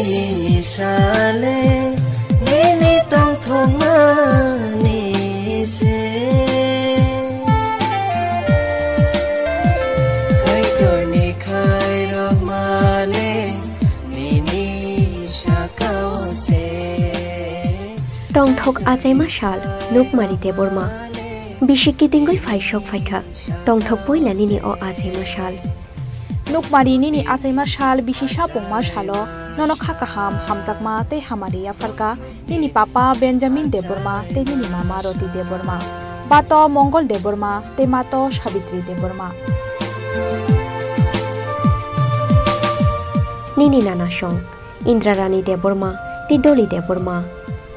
nini sale nini tong thong ma ni se kai tor ni khai rok ma le nini sakao se tong thok ajai ma shal nuk mari te borma bishiki tingoi faishok faikha tong thok poila nini o ajai ma shal nuk mari nini ajai ma shal bishisha pongma shalo nono khakaham hamjakma te hamariya farka nini papa benjamin deborma te nini mama roti deborma bato mongol deborma te mato savitri deborma nini nana shong indrarani deborma te doli deborma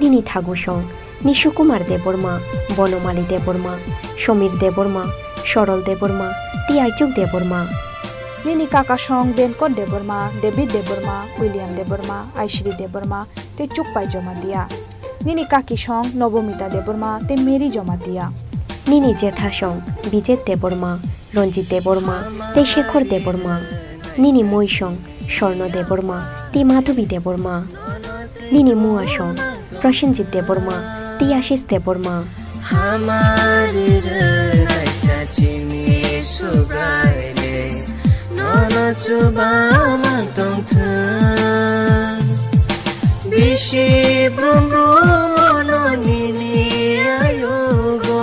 nini thagu shong nishukumar deborma bonomali deborma Samir Debbarma সরল দেববর্মা টি আইচুক Debbarma nini kaka shong benkon deborma david deborma william deborma aishri deborma te chukpai joma dia nini kaki shong nobomita deborma te meri joma dia nini jetha shong bijet Debbarma রঞ্জিত Debbarma te Shekhar Debbarma nini moi shong স্বর্ণ Debbarma ti মাধবী Debbarma nini মুয়া shong Prosenjit Debbarma ti Ashis Debbarma हमारे रैसा चिनी सुब्राइले नोनो चुबा मतों थन बिशी ब्रुम्ब्रु मोनो निनी आयोगो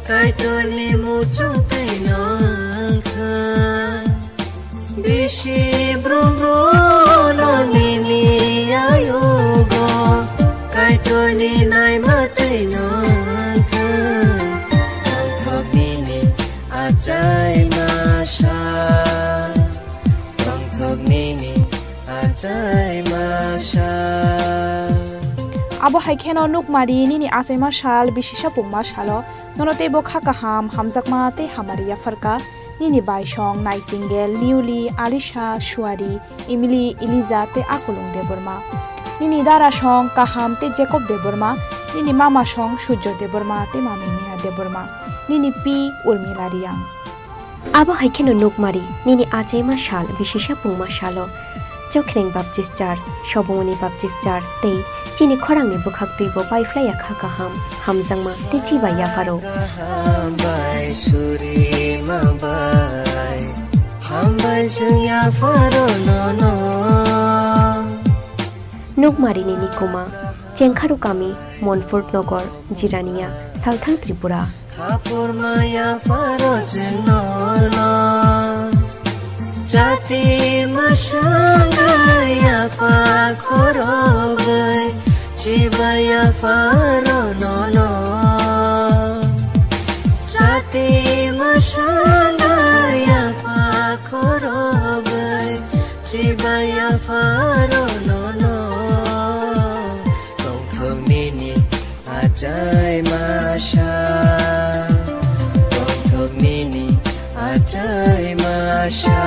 काइतोर्नी मुचुं Taino थन बिशी ब्रुम्ब्रु मोनो निनी आयोगो काइतोर्नी नाइ मतैनो Ajai masha Tong thok nini Ajai masha abo haikheno nuk mari nini ajai ma shal bishisha pungma shalo nonote bo khakaham hamjakma te hamariya farka nini baishong nightingale liuli alisha shuari emily eliza te akulung deborma nini dara shong kaham te jacob deborma nini mama shong sujjo deborma te mami mia deborma nini pi urmila riyang abo haikheno nuk mari nini ajai ma shal bishisha pungma shalo chokhreng baptist church shobomoni baptist church te chini khorang ni bukhak tuibo paifla ya khakaham hamjangma te chiba ya faro bai suri ma bai ham bai jung ya faro no no nuk mari nini kuma chengkharu kami monfort nogor jirania salthang tripura Kapur maya faro jenono Jati masangaya fa khorogai Chibaya faro nono Jati masangaya fa khorogai Chibaya faro nono Tong thong nini ajai masha Nini ajai masha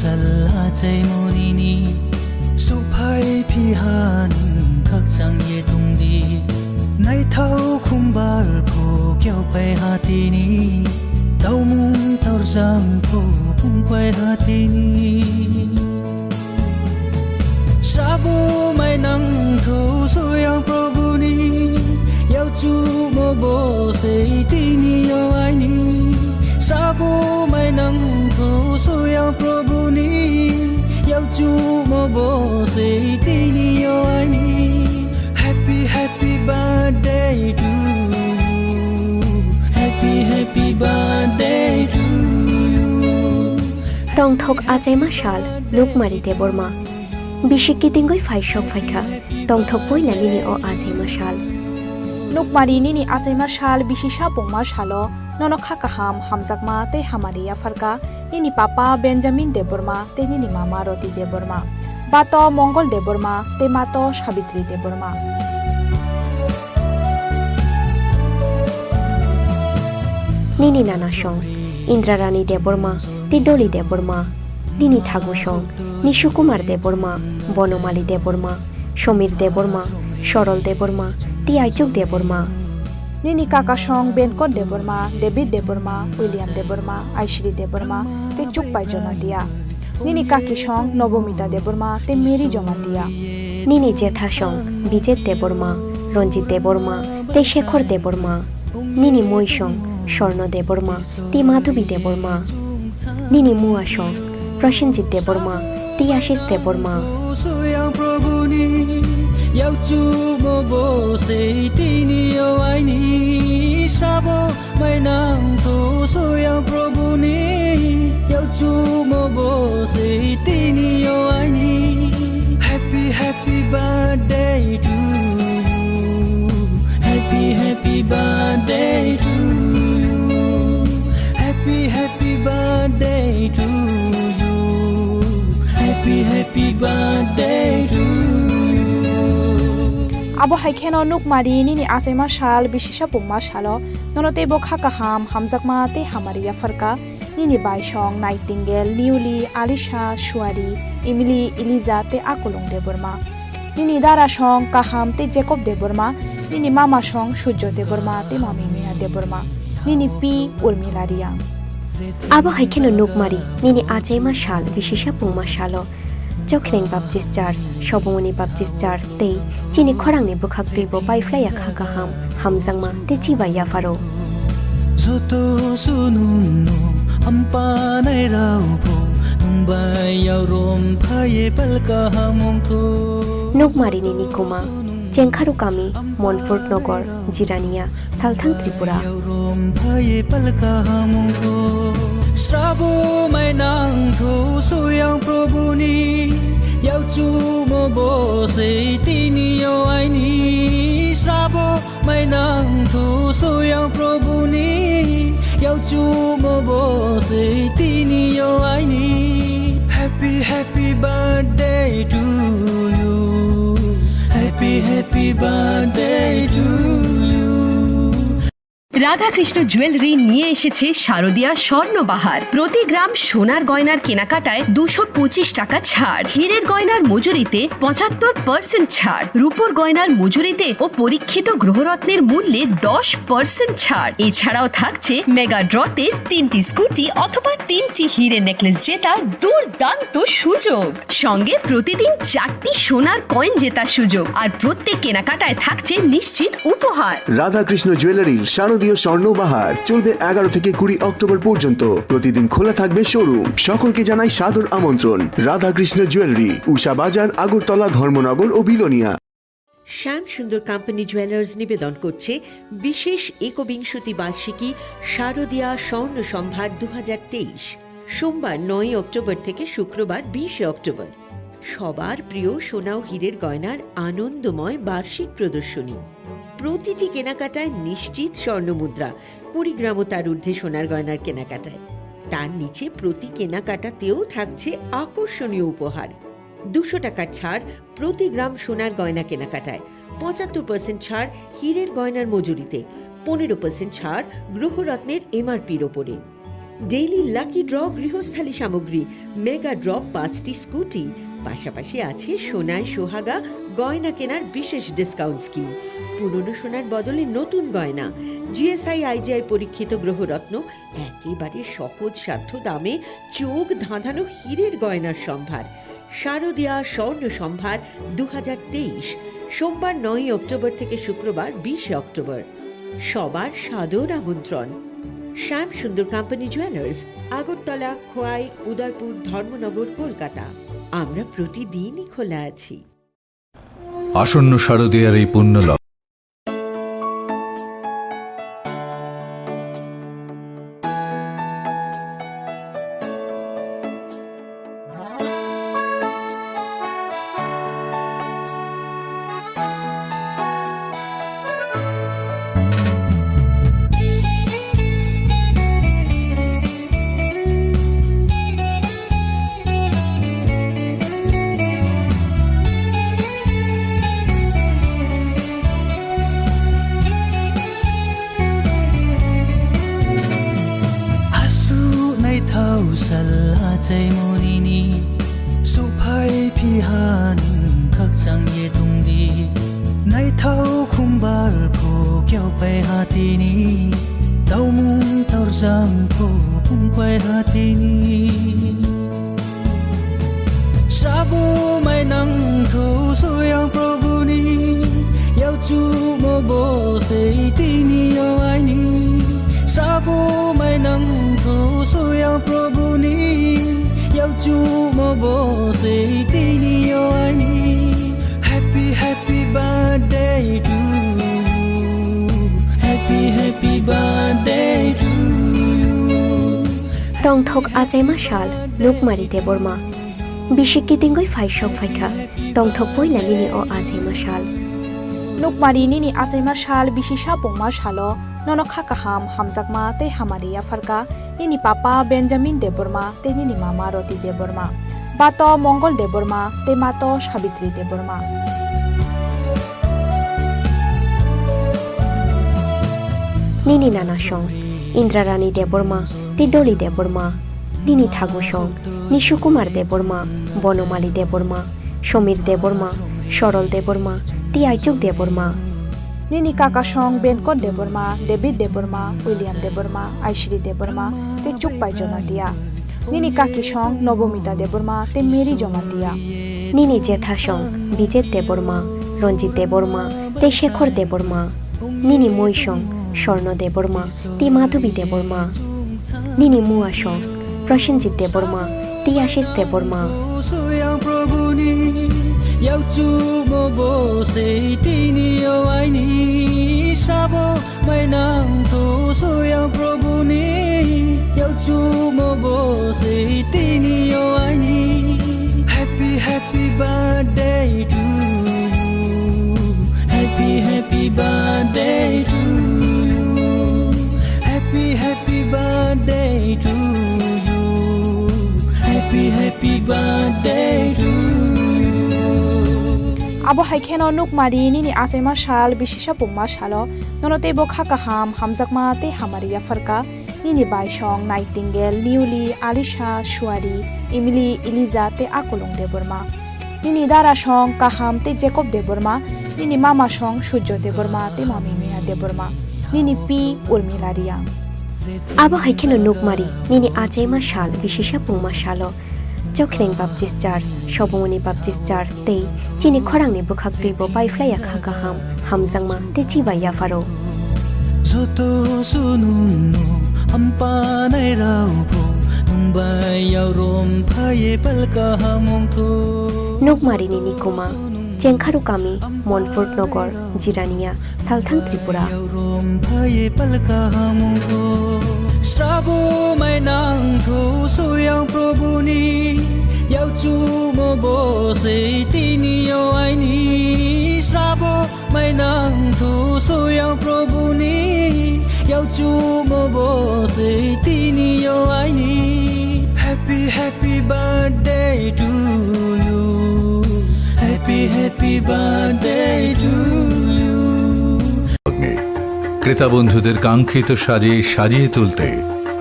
Salajai morini suphai phihan khak chang ye tungdi nai thau khumbar pho kyau pai hatini taumung tarzang pho phung pai hatini sabu mai nang tho soyang prabhu ni yau chu mo bo sei tini yo ai ni sabu mai nang tho soyang prabhu ni yau chu mo bo sei tini yo ai ni happy happy birthday to you happy happy birthday to you tong thok ajai ma shal nuk mari deborma bishiki tingoi faishok faikha tong thok poila nini o ajai ma shal nukmari nini achaima shal bisisa pongma shalo nono kha kaham hamjakma te hamariya farka nini papa Benjamin Deborma te nini mama Roti Deborma bato Mongol Deborma te mato Savitri Deborma nini nana song Indrarani Deborma te Doli Deborma nini Thagu song Nishukumar Deborma Bonomali Deborma Shomir Deborma Sorol Deborma te Aichuk Deborma nini kaka song Benkot Deborma David Deborma William Deborma Aishri Deborma te Chukpai Jonatia nini kaki song Nobomita Deborma te Mary Jomatia nini jetha song Bijet Deborma Ronjit Deborma te Shekhor Deborma nini moi song Sorno Deborma te Madhubi Deborma nini mua song Prashanjit Deborma te Ashish Deborma Yau chu mo bo se tini yo ai ni srabo mai nang to so yang prabhu ni yau chu mo bo se tini yo ai ni happy happy birthday to you happy happy birthday to you happy happy birthday to you happy happy birthday to you abo haikeno nukmari nini asaima shal bisisa pongma shalo nonote bo kha kaham hamjakma te hamariya farka nini baishong Nightingale Newly Alisha Shuari Emily Eliza te Akolong Deborma nini dara song kaham te Jacob Deborma nini mama song Sujjo Deborma te mami Mina Deborma nini P Urmilaria abo haikeno nukmari nini achaima shal bisisa pongma shalo Chokhreng Baptist Church, Shobongoni Baptist Church, te Chini Khorang ni bukhak te bo pai flya kha ka hamjangma te chiba ya faro. Soto sununno ampa nai raubo mumbai yau rom phaye palka hamong tho. Nukmari ni nikuma Chengkharu Kami, Montfort Nogor, Jirania, Salthang Tripura. Srabo mai nang tho soyang prabhu ni yau chu mo bo se tini yo ai ni Srabo mai nang tho soyang prabhu ni yau chu mo bo se tini yo ai ni Happy happy birthday to you Happy happy birthday to you Radhakrishna jewellery নিয়ে এসেছে শারদীয়া স্বর্ণবাহার প্রতি গ্রাম সোনার গয়নার কেনাকাটায় 225 টাকা ছাড় হীরের গয়নার মজুরিতে 75% ছাড় রূপোর গয়নার মজুরিতে ও পরীক্ষিত গ্রহরত্নের মূল্যে 10% ছাড় এছাড়াও থাকছে মেগা ড্রতে 3টি স্কুটি অথবা 3টি হীরের নেকলেস জেতার দুর্দান্ত সুযোগ সঙ্গে প্রতিদিন 4টি সোনার কয়েন জেতার সুযোগ আর প্রত্যেক কেনাকাটায় থাকছে নিশ্চিত উপহার রাধাকৃষ্ণ জুয়েলারির শারদীয় স্বর্ণবাহার চলবে 11 থেকে 20 অক্টোবর পর্যন্ত প্রতিদিন খোলা থাকবে শোরুম সকলকে জানাই সাদর আমন্ত্রণ রাধাকৃষ্ণ জুয়েলারি উষা বাজার আগরতলা ধর্মনগর ও বিলোনিয়া শ্যাম সুন্দর কোম্পানি জুয়েলার্স নিবেদন করছে বিশেষ একবিংশতি বার্ষিকী শারদীয়া স্বর্ণ সম্ভার 2023 সোমবার 9 অক্টোবর থেকে শুক্রবার 20 অক্টোবর সবার প্রিয় সোনা ও হীরের গয়নার আনন্দময় বার্ষিক প্রদর্শনী প্রতিটি কেনাকাটায় নিশ্চিত স্বর্ণমুদ্রা 20 গ্রাম ও তার ঊর্ধ্বে সোনার গয়নার কেনাকাটায় তার নিচে প্রতি কেনাকাটাতেও থাকছে আকর্ষণীয় উপহার 200 টাকার ছাড় প্রতি গ্রাম সোনার গয়না কেনাকাটায় 75% ছাড় হীরের গয়নার মজুরিতে 15% ছাড় গ্রহরত্নের এমআরপির ওপরে ডেইলি লাকি ড্র গৃহস্থালী সামগ্রী মেগা ড্র 5টি স্কুটি পাশাপাশি আছে সোনায় সোহাগা গয়না কেনার বিশেষ ডিসকাউন্ট স্কিম পুরনো সোনার বদলে নতুন গয়না জিএসআই আইজিআই পরীক্ষিত গ্রহরত্ন একেবারে সহজ সাধ্য দামে চোখ ধাঁধানো হীরের গয়নার সম্ভার শারদীয়া স্বর্ণ সম্ভার 2023 সোমবার 9 অক্টোবর থেকে শুক্রবার 20 অক্টোবর সবার সাদর আমন্ত্রণ শ্যাম সুন্দর কোম্পানি জুয়েলার্স আগরতলা খোয়াই উদয়পুর ধর্মনগর কলকাতা আমরা প্রতিদিনই খোলা আছি আসন্ন শারদীয়ার এই পুণ্য thau salla chai monini suphai phi han khak chang ye tung di nai thau khumbar pho kyau pai hatini tau mung tau jam pho pung pai hatini sabu mai nang thu suyang prabhu ni yau chu mo bo se tini yo ai ni sabu mai nang thu suyang prabhu ni yau chu mo bo se tini yo ai ni happy happy birthday to you happy happy birthday to you tong thok ajai ma shal lukmari deborma bishiki tingoi faishok faikha tong thok poila nini o ajai ma shal nukmari nini asaima shal bishisha pongma shalo nono khakaham hamjakma te hamariya farka nini papa benjamin deborma te nini mama roti deborma bato mongol deborma te mato sabitri deborma nini nana song indrarani deborma te doli deborma nini thagu song nishukumar deborma bonomali deborma Samir Debbarma সরল দেববর্মা টি আইচক Debbarma nini kaka song benkot deborma david deborma william deborma aishri deborma te chukpai jomatia nini kaki song nobomita deborma te meri jomatia nini jetha song বিজেত Debbarma রঞ্জিত Debbarma te Shekhar Debbarma nini মই song স্বর্ণ দেববর্মা টি মাধবী Debbarma nini মুয়া song Prosenjit Debbarma T Ashis Debbarma yau chu mo bo se tini yo ai ni srabo mai nang thu so yang prabhu ni yau chu mo bo se tini yo ai ni happy happy birthday to you happy happy birthday to you happy happy birthday to you happy happy birthday to you abo haikeno nukmari nini asaima shal bishisha pungma shalo nonote bo khakaham hamjakma te hamariya farka nini baishong nightingale newly alisha shuari emily eliza te akolong deborma nini dara song kaham te jacob deborma nini mama song sujjo deborma te mami mina deborma nini p urmilaria abo haikeno nukmari nini ajaima shal bishisha pungma shalo Chokhreng Baptist Church, Shobomoni Baptist Church, te Chini Khorang ni bukhak tibo pai flya khakaham hamjangma te chiba ya faro. Zoto sununu ampa nai raubo Mumbai yau rom phaye palka hamong tho Nukmari ni nikuma Chengkharu kami Monfort Nogor Jirania Salthang Tripura rom phaye palka hamong tho Srabo mai nang tho soyang prabhu ni yau chu mo bo se tini yo ai ni srabo mai nang tho soyang prabhu ni yau chu mo bo se tini yo ai ni happy happy birthday to you happy happy birthday to you ক্রেতা বন্ধুদের কাঙ্ক্ষিত সাজে সাজিয়ে তুলতে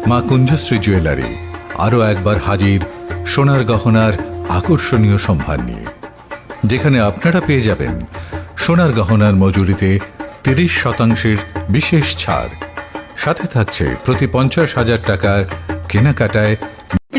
মা কুঞ্জশ্রী jewellery আরও একবার হাজির সোনার গহনার আকর্ষণীয় সম্ভার নিয়ে, যেখানে আপনারা পেয়ে যাবেন সোনার গহনার মজুরিতে 30% বিশেষ ছাড়, সাথে থাকছে প্রতি 50,000 টাকার কেনাকাটায়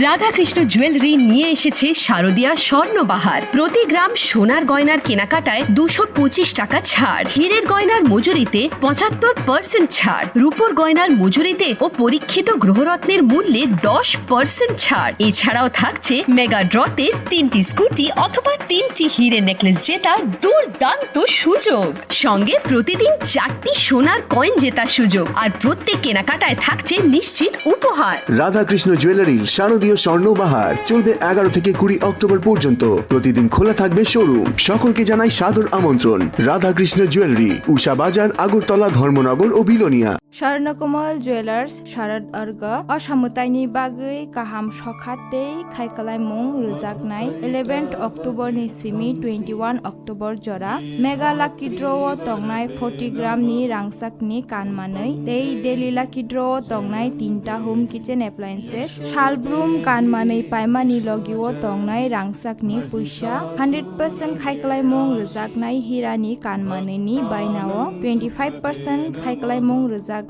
রাধাকৃষ্ণ জুয়েলারি নিয়ে এসেছে শারদীয়া স্বর্ণবাহার। প্রতি গ্রাম সোনার গয়নার কেনাকাটায় 225 টাকা ছাড়, হীরের গয়নার মজুরিতে 75% ছাড়, রূপোর গয়নার মজুরিতে ও পরীক্ষিত গ্রহরত্নের মূল্যে 10% ছাড়। এছাড়াও থাকছে মেগা ড্রতে 3টি স্কুটি অথবা 3টি হীরে নেকলেস জেতার দুর্দান্ত সুযোগ, সঙ্গে প্রতিদিন 4টি সোনার কয়েন জেতার সুযোগ, আর প্রত্যেক কেনাকাটায় থাকছে নিশ্চিত উপহার। রাধাকৃষ্ণ জুয়েলারির শারদীয়া শারদীয় স্বর্ণবাহার চলবে 11 থেকে 20 অক্টোবর পর্যন্ত। প্রতিদিন খোলা থাকবে শোরুম। সকলকে জানাই সাদর আমন্ত্রণ। রাধাকৃষ্ণ জুয়েলারি, উষা বাজার, আগরতলা, ধর্মনগর ও বিলোনিয়া। স্বর্ণকমল জুয়েলার্স শারদ अर्ग असामुताइनि बागै गाहाम सखाते खायखालाय मुं रोजागनाय 11 अक्टोबर नि सिमी 21 अक्टोबर जरा मेगा लाकी ड्र तंगनाय 40 ग्राम नि रांसाकनि कानमानै तै डेली लाकी ड्र तंगनाय 3टा होम किचेन एप्लायेंसेस शालब्रुम कानमानै पाइमानि लगिओ तंगनाय रांसाकनि पुइसा 100% खायखालाय मुं रोजागनाय हिरानि कानमानैनि बायनाव 25% खायखालाय मुं रोजागनाय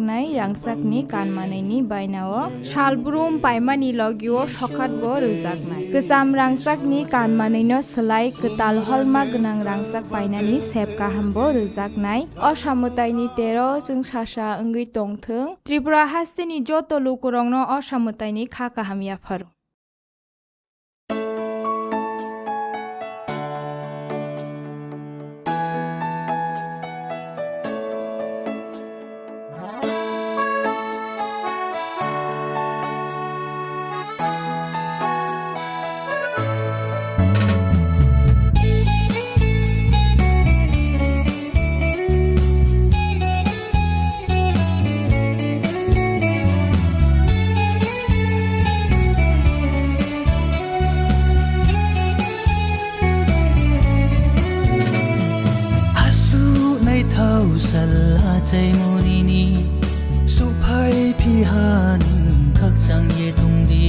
रांसाकनि कानमानैनि बायनाव शालब्रुम पाइमानि लगिओ सखातबो रोजागनाय गोजाम रांसाकनि कानमानैनो सोलाय गोताल हलमार्क गोनां रांसाक बायनानि सेब गाहामबो रोजागनाय असामुताइनि 13 जों सासा ओंगै तंथों त्रिपुरा हास्तेनि जत लुकुरंनो असामुताइनि खा गाहामिया pharaoh Salajai monini suphai phihan khakchang ye tungdi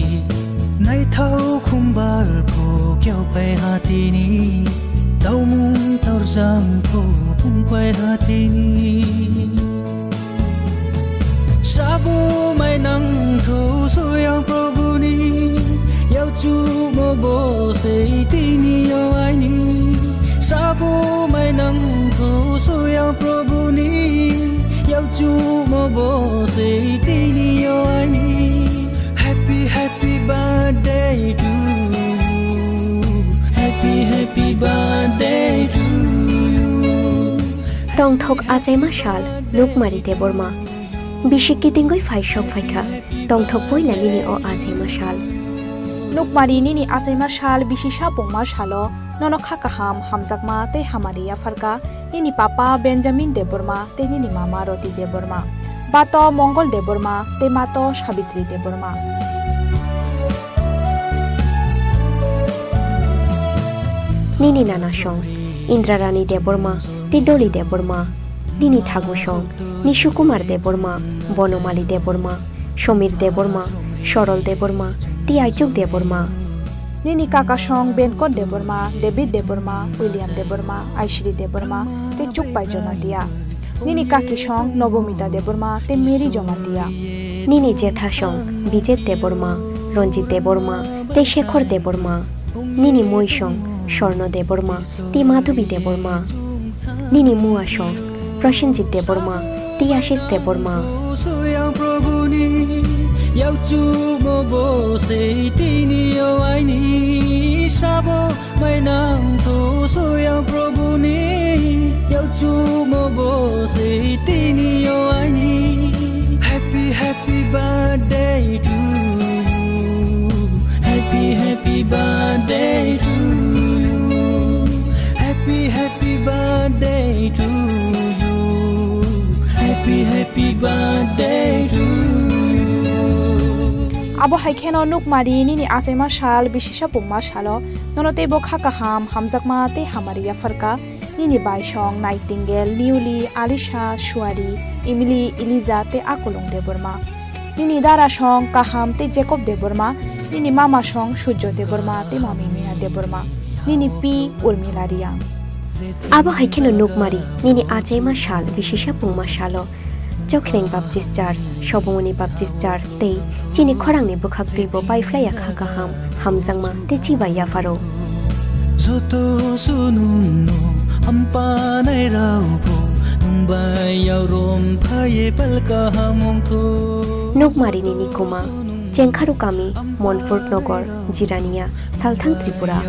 nai thau khumbar pho kyau pai hatini taumung taurjang pho pung pai hatini sabu mai nang thu soyang prabuni yau chu mo bo sei tini yo ai ni sabu mai nang thu soyang prabuni yau chu mo bo sei tini yo ai ni happy happy birthday to you happy happy birthday to you tongthok achaima shal lukmari deborma bishiki tingoi faishok faikha tongthok poila nini o achaima shal नुकमारी निनी आचाइमा शाल बिशिसा पोंमा शालो ननो खाकाहाम हामजाकमा ते हामारिया फरका निनी पापा Benjamin Debbarma ते निनी मामा रोटी देबरमा बातो मंगल देबरमा ते मातो सावित्री देबरमा निनी नाना सं इंद्रारानी देबरमा ते डोली देबरमा निनी थागु सं निशु कुमार देबरमा बनमाली देबरमा समीर देबरमा सरल देबरमा ती आइचुक देबरमा निनी काका सं banquet Debbarma David Debbarma William Debbarma आइश्री Debbarma ते चुकपाइ जमा दिया निनी काकी सं नवमिता देबरमा ते मेरी जमा दिया निनी जेठा सं विजेत देबरमा रंजित देबरमा ते शेखर देबरमा निनी মই सं स्वर्ण देबरमा ती माधवी देबरमा निनी मुआ सं प्रसेनजित देबरमा ती आशीष Debbarma yau chu mo bo sei tini yo ai ni srabo mai nang tho so yang prabhu ni yau chu mo bo sei tini yo ai ni happy happy birthday to you happy happy birthday to you happy happy birthday to you happy happy birthday to you abo haikeno nukmari nini achaima shal bisisa pungma shalo nonote bo khakaham hamjakma te hamaria farka nini baisong nightingale newly alisha shuari emily eliza te akolong deborma nini dara song kaham te jacob deborma nini mama song sujjo deborma te mami mina deborma nini pi urmilaria abo haikeno nukmari nini achaima shal bisisa pungma shalo Chokhreng Baptist Church, Shobongoni Baptist Church, te Chini Khorang ni bukhak tebo pai flya khakaham hamjangma te chiba ya faro. Zoto sununno ampa nai raubo mumbai yau rom phaye palka hamong tho. Nukmari ni nikuma Chengkharu kami Monfort Nogor Jirania Salthang Tripura.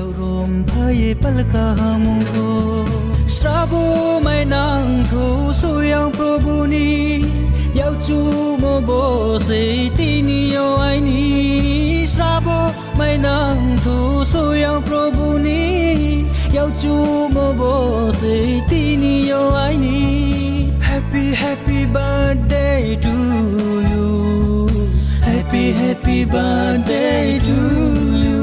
Srabo mai nang tho soyang prabuni yau chu mo bo sei tini yo ai ni srabo mai nang thu so yang Prabhu-ni Yau chu mo bo se tini yo ai ni Happy happy birthday to you Happy happy birthday to you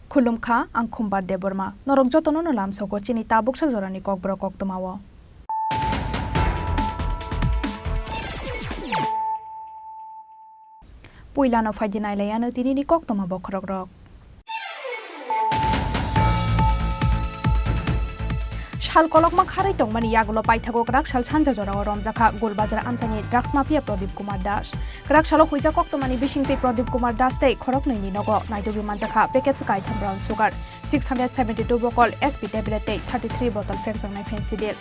Khulumkha ang khumbar deborma norok jotono no lam soko chini tabuk sak jorani kokborok koktomawo puilano faidinai layano tinini koktoma bokrok rok Shal kolokma kharai tongmani yagulo paithago krak shal sanja jorao romjakha golbazar amsani drugs mafia Pradip Kumar Das krak shalo huija koktomani bisingtei Pradip Kumar Das tei khorok noini nogo naidobi manjakha package kai tham brown sugar 672 bottle SP tablet tei 33 bottle fekjangnai fancy deal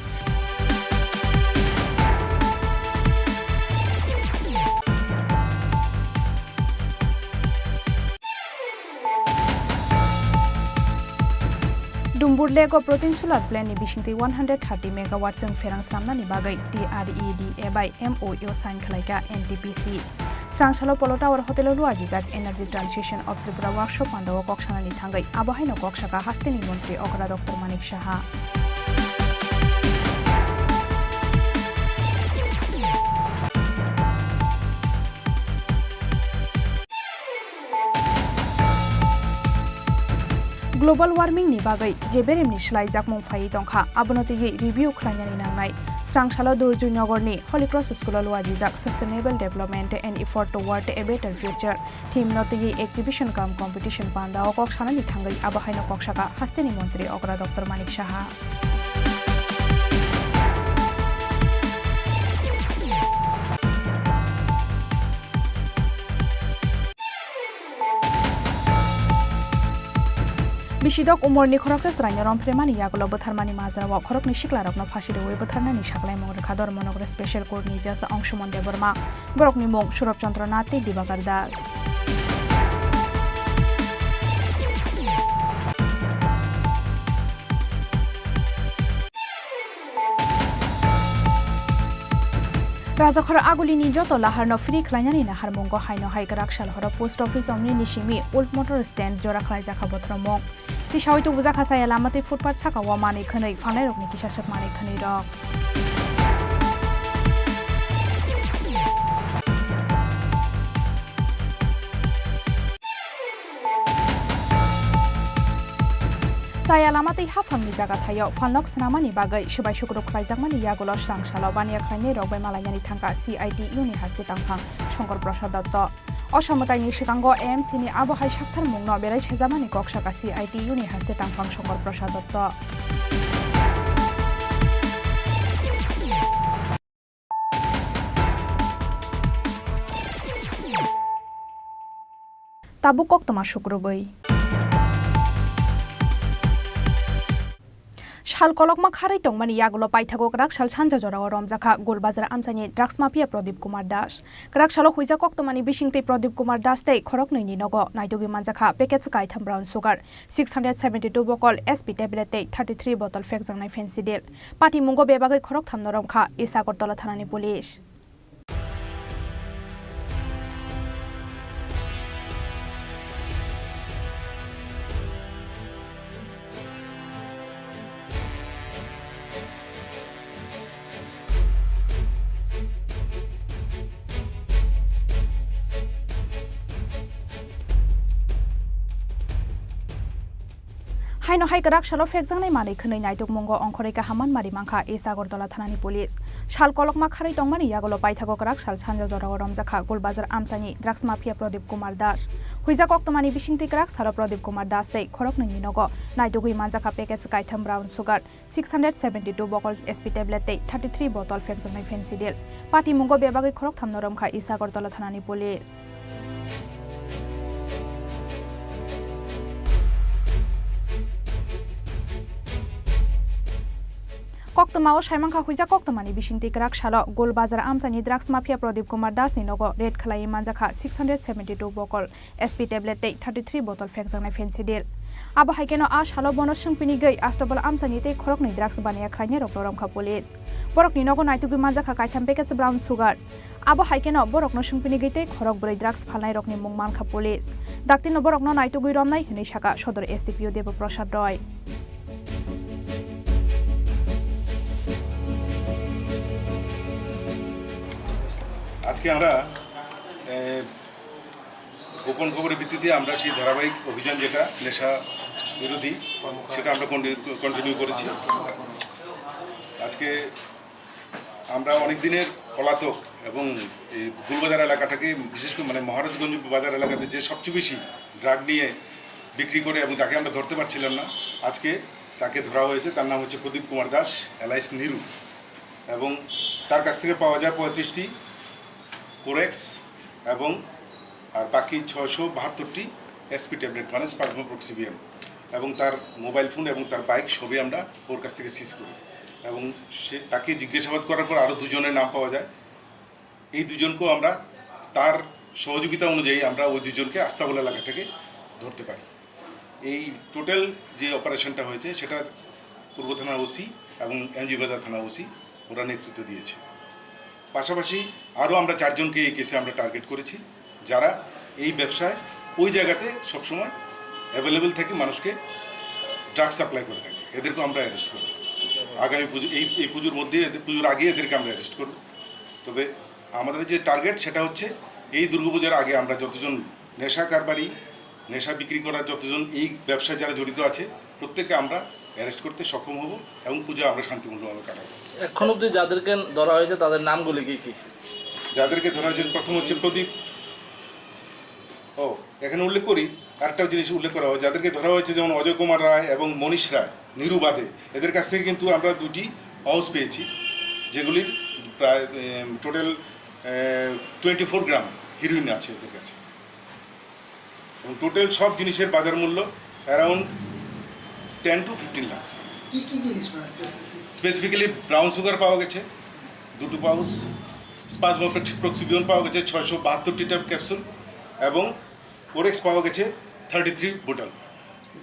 Dumbur lego protein solar plant ni bisingtei 130 megawatt jeng ferang samnani bagai TRED by MOU sign khlaika NTPC Strangsalo Polo Tower Hotel Luajijak Energy Transition of Tripura workshop pandawo koksanani thangai abahaino koksaka hastini montri Okra Dr. Manik Saha Global warming ni bagai jeberem ni slaijak mongfai tongkha abonoti review khlainani nangnai Strangsalo Durju Nagor ni Holy Cross School luajijak sustainable development and effort toward a better future theme noti exhibition kam competition panda okok sanani thangai abahaino koksaka hastini montri Okra Dr. Manik Saha Bisidok umorni khoroksa sraino rompremani yagulo botharmani mazrawa khorokni siklarokno phasiroi botharnani saklaimong rekador monogre special court ni judge Angshumon Deborma borokni mong Surab Chandra Nath tei Dibagar Das Rajakhara agulini joto laharno free khlainani nahar mongo haino haigrak salhora post office omni nisimi old motor stand jora khlaijakha bothromong tisawai tu buja khasaya lamate footpath sakawa mani khanai phanai rokni kisasak mani khanai rok Chaya lamate hafamni jaga thayo phanlok snamani bagai subai sukrok khlaijakmani yagulo Strangsalo bania khlainai rok bai malainani thangka CITU ni haste tangphang Shankar Prasad Datta Osamotaini Shikango AMC ni abohai sakthar mungno belai sejamani koksaka CITU ni haste tangphang Shankar Prasad Datta Tabuk koktoma sukrobai Shal kolokma kharai tongmani yagulo paithago krak shal sanja jorao romjakha golbazar amsani drugs mafia Pradip Kumar Das krak shalo huija koktomani bisingtei Pradip Kumar Das tei khorok noini nogo naidobi manjakha package kai tham brown sugar 672 bottle SP tablet tei 33 bottle fekjangnai fancy deal pati mungo bebagai khorok thamno romkha Isagartala thanani police হাইনো হাইকারাক সালো ফেকজাংনাই মাनै খनै নাইtuk mungo ongkhoreka haman mari mangkha e sagortala thanani police shal kolokma kharai tongmani yagolo paithago karak shal sanja jorao romjakha golbazar amsani drugs mafia Pradip Kumar Das huijak oktomani bisingti karak salo Pradip Kumar Das tei khorok nini nogo naitugui manjakha package kaitham brown sugar 672 bottle SP tablet tei 33 bottle fekjangnai fancy deal party mungo bebagui khorok thamno romkha e sagortala thanani police Koktama Shaimangka Huija Koktamani Bishinti Krak Shalo Golbazar Amsani Drugs Mafia Pradip Kumar Das ni nogo Red Khalai Manjakha 672 bottle SP tablet tei 33 bottle fekjangnai fancy deal Abo haikeno a shalo bono sungpini gei astobal amsani tei khorok ni drugs banaya khaine rok romkha police borok ni nogo naitugi manjakha kaitham package brown sugar Abo haikeno borok no sungpini gei tei khorok brai drugs phalnai rok ni mung mankha police dakti no borok no naitugui romnai hinai shaka sodor STPO Dev Prasad Roy আজকে আমরা গোপন খবরের ভিত্তিতে আমরা সেই ধারাবাহিক অভিযান যেটা নেশা বিরোধী সেটা আমরা কন্টিনিউ করেছি আজকে আমরা অনেক দিনের পলাতক এবং এই গুলবাজার এলাকাটাকে বিশেষ করে মানে মহারাজগঞ্জ বাজার এলাকাতে যে সবচেয়ে বেশি ড্রাগ নিয়ে বিক্রি করে এবং তাকে আমরা ধরতে পারছিলাম না আজকে তাকে ধরা হয়েছে তার নাম হচ্ছে প্রদীপ কুমার দাস এলাইস নিরু এবং তার কাছ থেকে পাওয়া যায় 35টি কোরেক্স এবং আর বাকি 672টি এসপি ট্যাবলেট মানে স্পাজমোপ্রক্সিবিয়াম এবং তার মোবাইল ফোন এবং তার বাইক সবই আমরা ওর কাছ থেকে সিজ করি এবং সে তাকে জিজ্ঞাসাবাদ করার পর আরও দুজনের নাম পাওয়া যায় এই দুজনকেও আমরা তার সহযোগিতা অনুযায়ী আমরা ওই দুজনকে আস্তাবল এলাকা থেকে ধরতে পারি এই টোটাল যে অপারেশনটা হয়েছে সেটার পূর্ব থানা ওসি এবং এমজি বাজার থানা ওসি ওরা নেতৃত্ব দিয়েছে পাশাপাশি আরও আমরা 4 জনকে এই কেসে আমরা টার্গেট করেছি যারা এই ব্যবসায় ওই জায়গাতে সবসময় অ্যাভেলেবেল থাকে মানুষকে ড্রাগ সাপ্লাই করে থাকে এদেরকেও আমরা অ্যারেস্ট করব আগামী পুজো এই পুজোর মধ্যে পুজোর আগে এদেরকে আমরা অ্যারেস্ট করব তবে আমাদের যে টার্গেট সেটা হচ্ছে এই দুর্গাপূজার আগে আমরা যতজন নেশা কারবারি নেশা বিক্রি করার যতজন এই ব্যবসায় যারা জড়িত আছে প্রত্যেককে আমরা অ্যারেস্ট করতে সক্ষম হব এবং পূজা আমরা শান্তিপূর্ণভাবে কাটাবো এখন অবধি যাদেরকে ধরা হয়েছে তাদের নামগুলি কি কি যাদেরকে ধরা হয়েছে প্রথম হচ্ছে প্রদীপ এখানে উল্লেখ করি আরেকটা জিনিস উল্লেখ করা হয় যাদেরকে ধরা হয়েছে যেমন অজয় কুমার রায় এবং মনীষ রায় নিরুবাদে এদের কাছ থেকে কিন্তু আমরা 2টি পাউচ পেয়েছি যেগুলির প্রায় টোটাল 24 গ্রাম হিরোইন আছে এদের কাছে এবং টোটাল সব জিনিসের বাজার মূল্য অ্যারাউন্ড 10 to 15 লাখ কি কি জিনিস স্পেসিফিক্যালি ব্রাউন সুগার পাওয়া গেছে 2 পাউচ স্পাজমোপ্রক্সিবিয়ন পাওয়া গেছে 672টি ক্যাপসুল এবং কোরেক্স পাওয়া গেছে 33 বোতল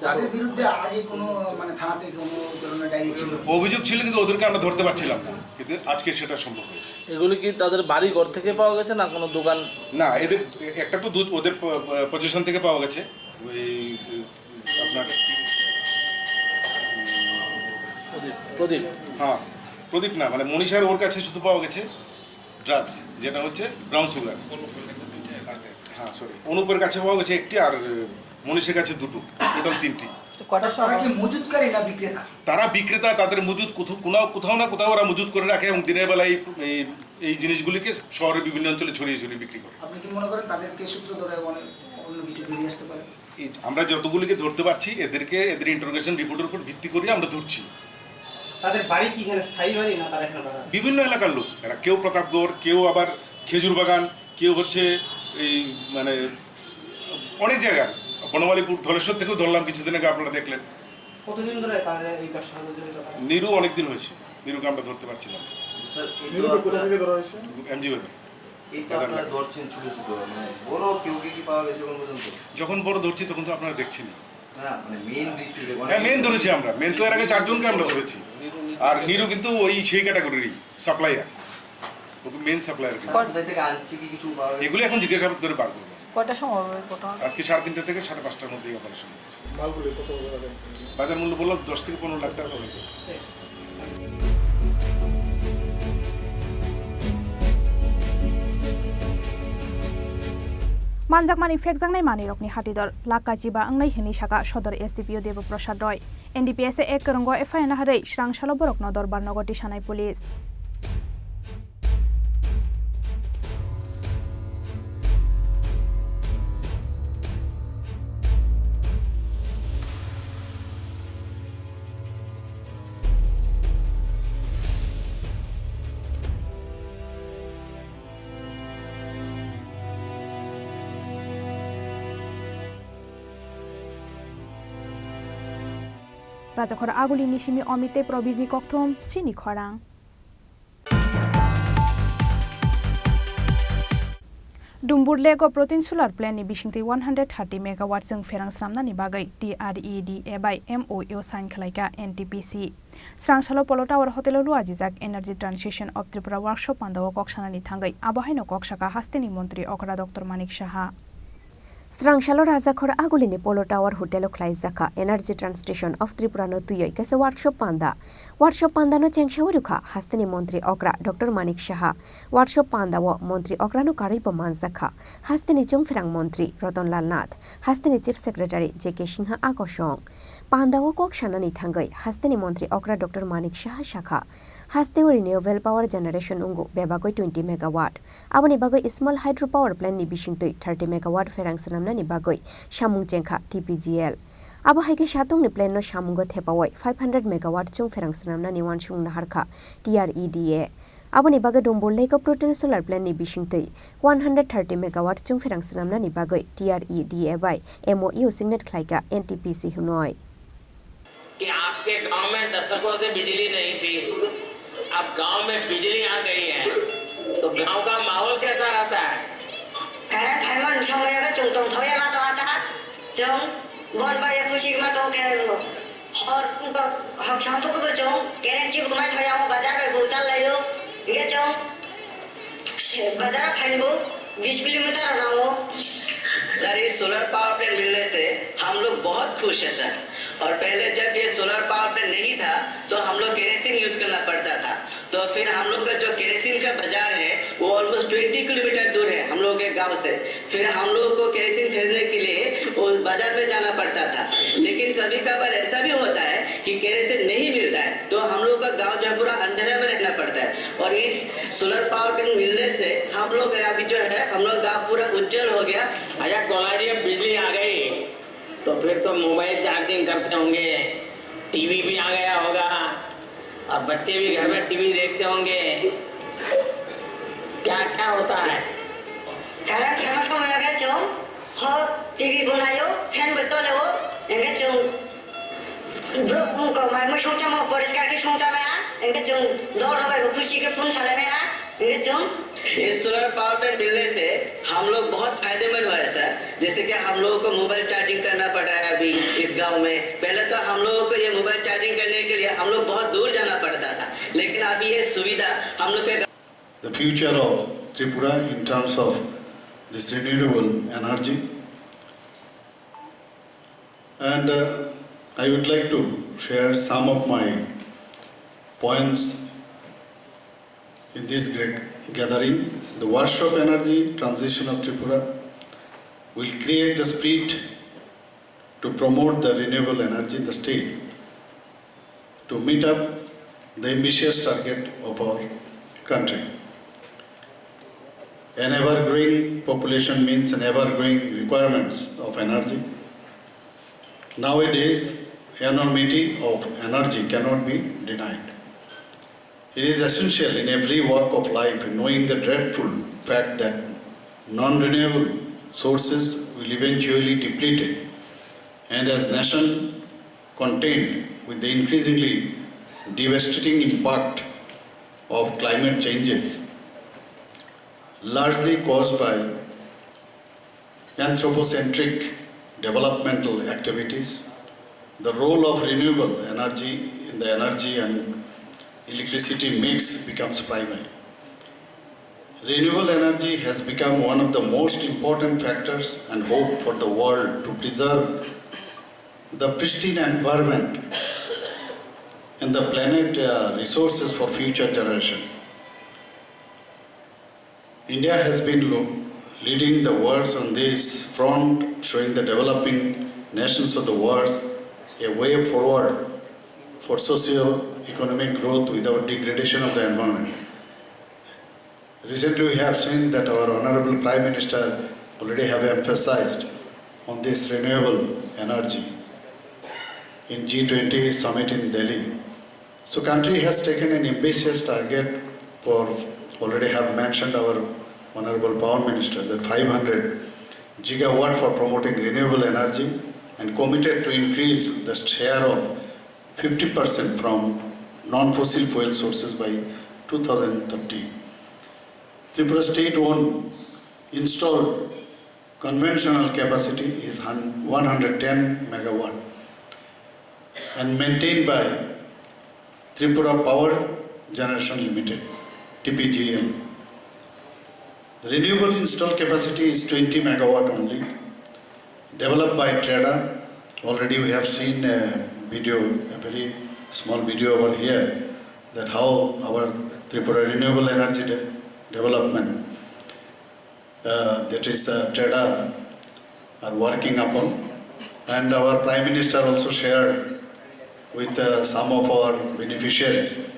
যাদের বিরুদ্ধে আগে কোনো মানে থানাতে কোনো ধরনের ডায়েরি ছিল অভিযোগ ছিল কিন্তু ওদেরকে আমরা ধরতে পারছিলাম না কিন্তু আজকে সেটা সম্ভব হয়েছে এগুলি কি তাদের বাড়ি ঘর থেকে পাওয়া গেছে না কোনো দোকান না এদের একটা তো দুধ ওদের পজিশন থেকে পাওয়া গেছে ওই আপনার প্রদীপ হ্যাঁ প্রদীপ না মানে মনীষার ওর কাছে শুধু পাওয়া গেছে ড্রাগস যেটা হচ্ছে ব্রাউন সুগার হ্যাঁ সরি অনুপের কাছে পাওয়া গেছে একটি আর মনীষের কাছে 2টো টোটাল 3টি তারা বিক্রেতা তাদের মজুদ কোথাও না কোথাও ওরা মজুদ করে রাখে এবং দিনের বেলায় এই জিনিসগুলিকে শহরের বিভিন্ন অঞ্চলে ছড়িয়ে ছড়িয়ে বিক্রি করে আমরা যতগুলিকে ধরতে পারছি এদের ইন্টারোগেশন রিপোর্টের উপর ভিত্তি করে আমরা ধরছি তাদের বাড়ি কি এখানে স্থায়ী বাড়ি না তারা এখানে বিভিন্ন এলাকার লোক এরা কেউ প্রতাপগড় কেউ আবার খেজুর বাগান কেউ হচ্ছে এই মানে অনেক জায়গার বনমালীপুর ধলেশ্বর থেকেও ধরলাম কিছুদিন আগে আপনারা দেখলেন কতদিন ধরে তাদের এই ব্যবসার সাথে জড়িত নিরু অনেকদিন হয়েছে নিরুকে আমরা ধরতে পারছিলাম স্যার নিরুকে কোথা থেকে ধরা হয়েছে এমজি বাজার এই যে আপনারা ধরছেন ছোট ছোট মানে বড় কেউ কি পাওয়া গেছে কোন পর্যন্ত যখন বড় ধরছি তখন তো আপনারা দেখছেন না মানে মেইন ডিস্ট্রিক্টে হ্যাঁ মেইন ধরেছি আমরা মেইন তো এর আগে 4 জনকে আমরা ধরেছি আর নিরু কিন্তু ওই সেই ক্যাটাগরিরই সাপ্লায়ার ওকে মেইন সাপ্লায়ার কোথা থেকে আনছে কি কিছু পাওয়া গেছে এগুলো এখন জিজ্ঞাসাবাদ করে বার করব কয়টা সময় হবে ঘটনা আজকে 3:30 থেকে 5:30টার মধ্যে এই অপারেশন হয়েছে মালগুলো কত বাজার মূল্য বললাম 10 থেকে 15 লাখ টাকা হবে मानजाकमानि फेकजांनाय मानिरकनि हातिदर लाकाजिबा अंनाय हिनि साका सदर एसडीपीओ देबप्रसाद रय एनडीपीएस एक करंग एफआईआर हारै स्रांसालो बरकनो दरबार नगति सानाय पुलिस राजाखर आगुली निसिमी अमिते प्रबीरनि कक्थम चिनी खरां Dumburlego protein solar plant ni bisingti 130 megawatt जों फेरांस्रामनानि बागै TREDA by MOU साइन खलायका NTPC स्रांसालो पोलो टावर होटेल लुआजिजाक energy transition of Tripura workshop पांदाव कक्सानानि थांगै आबहायनो कक्साका हास्तिनि मंत्री अकरा डॉक्टर मानिक साहा स्रांसालो राजाखर आगुलिनि पोलो टावर होटेल खलायजाका एनर्जी ट्रांजिशन ऑफ त्रिपुरा नो तुयै केसे वर्कशॉप पांदा नो चेंगशावरुखा हास्तिनि मंत्री अकरा डॉक्टर मानिक साहा वर्कशॉप पांदाव मंत्री अकरानो कारिप मानजाखा हास्तिनि चुंगफिरांग मंत्री रतनलाल नाथ हास्तिनि चीफ सेक्रेटारी जेके सिंहा आकर्षण पांदाव कक्सानानि थांगै हास्तिनि मंत्री अकरा डॉक्टर मानिक साहा शाखा हास्तेव रिन्यूएबल पावर जनरेशन उंगु बेबागै 20 मेगावाट आबनि बागै स्मॉल हाइड्रो पावर प्लांट नि बिसिंतै 30 मेगावाट फेरांसनामनानि बागै सामुं चेंखा TPGL आबो हाइके सातंनि प्लान नो सामुंगो थेपावै 500 मेगावाट जों फेरांसनामनानि वानसुं नाहारखा TREDA आबनि बागै डम्बुरलेको प्रोटेन सोलर प्लांट नि बिसिंतै 130 मेगावाट जों फेरांसनामनानि बागै TREDA बाय MOU सिग्नेट खलायका NTPC हुनय कि आपके गांव में दशकों से बिजली नहीं थी अब गांव में बिजली आ गई है तो गांव का माहौल कैसा रहता है कारण थाइमन समय का चुंगतों थोया मा तो आसा जों बोन बाय खुशी मा तो के और उनको हम शाम को जों करेंसी को मा थोया वो बाजार में बोचल लायो ये जों बाजार फाइनबो 20 किलोमीटर ना हो सर ये सोलर पावर प्लांट मिलने से हम लोग बहुत खुश हैं सर और पहले जब ये सोलर पावर प्लांट नहीं था तो हम लोग केरोसिन यूज करना पड़ता था तो फिर हम लोग का जो केरोसिन का बाजार है वो ऑलमोस्ट 20 किलोमीटर दूर है हम लोग के गांव से फिर हम लोगों को केरोसिन खरीदने के लिए वो बाजार में जाना पड़ता था लेकिन कभी कभार ऐसा भी होता है कि केरोसिन नहीं मिलता है तो हम लोग का गाँव जो है पूरा अंधेरे में रहना पड़ता है और इस सोलर पावर प्लांट मिलने से हम लोग अभी जो है हम लोग गाँव पूरा उज्जवल हो गया। अच्छा कोलाजी अब बिजली आ गई तो फिर तो मोबाइल चार्जिंग करते होंगे टीवी भी आ गया होगा और बच्चे भी घर में टीवी देखते होंगे क्या क्या होता है कारण फेमस को मैं क्या चाहूँ हो टीवी बनायो फैन बदले हो एंगे चाहूँ उनको मैं सोचा मैं परिष्कार के सोचा मैं एंगे चाहूँ दौड़ रहा खुशी के फोन चले मैं एंगे चाहूँ इस सोलर पावर प्लांट मिलने से हम लोग बहुत फायदेमंद हुआ है सर जैसे कि हम लोगों को मोबाइल चार्जिंग करना पड़ रहा है अभी इस गांव में पहले तो हम लोगों को ये मोबाइल चार्जिंग करने के लिए हम लोग बहुत दूर जाना पड़ता था लेकिन अभी ये सुविधा हम लोग के The future of Tripura in terms of this renewable energy and I would like to share some of my points in this great gathering. The workshop energy transition of Tripura will create the spirit to promote the renewable energy in the state to meet up the ambitious target of our country. An ever-growing population means an ever-growing requirements of energy. Nowadays, enormity of energy cannot be denied. It is essential in every walk of life knowing the dreadful fact that non-renewable sources will eventually depleted and as nation contend with the increasingly devastating impact of climate changes largely caused by anthropocentric developmental activities, the role of renewable energy in the energy and electricity mix becomes primary. Renewable energy has become one of the most important factors and hope for the world to preserve the pristine environment and the planet resources for future generation. India has been leading the world on this front, showing the developing nations of the world a way forward for socio-economic growth without degradation of the environment. Recently we have seen that our Honorable Prime Minister already have emphasized on this renewable energy in G20 summit in Delhi. So country has taken an ambitious target for, already have mentioned our Honorable Power Minister, that 500 gigawatt for promoting renewable energy and committed to increase the share of 50% from non-fossil fuel sources by 2030. Tripura state-owned installed conventional capacity is 110 megawatt and maintained by Tripura Power Generation Limited, TPGL. The renewable installed capacity is 20 megawatt only, developed by TREDA. Already we have seen a video, a very small video over here, that how our Tripura renewable energy development, that is TREDA, are working upon. And our Prime Minister also shared with some of our beneficiaries.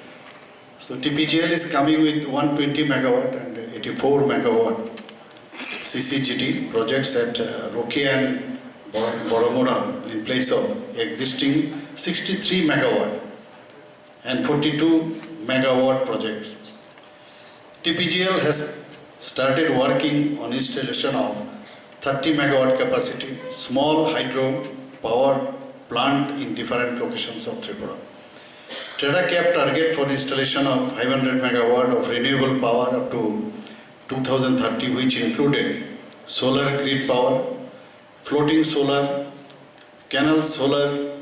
So TPGL is coming with 120 megawatt and 84 megawatt CCGT projects at Roki and Boromura in place of existing 63 megawatt and 42 megawatt projects. TPGL has started working on installation of 30 megawatt capacity small hydro power plant in different locations of Tripura. TREDA kept target for installation of 500 megawatt of renewable power up to 2030, which included solar grid power, floating solar, canal solar,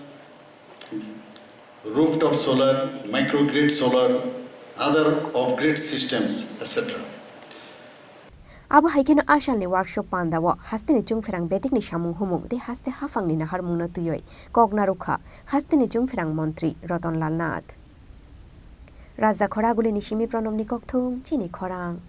rooftop solar, microgrid solar, other off-grid systems, etc. Abo haikeno ashal ni workshop pandawo haste ni jungferang betik ni samung humung de haste hafang ni nahar mungna tuyoi kogna rukha haste ni jungferang mantri Ratan Lal Nath Raja Khoraguli ni simi pronom ni kokthung Chini Khorang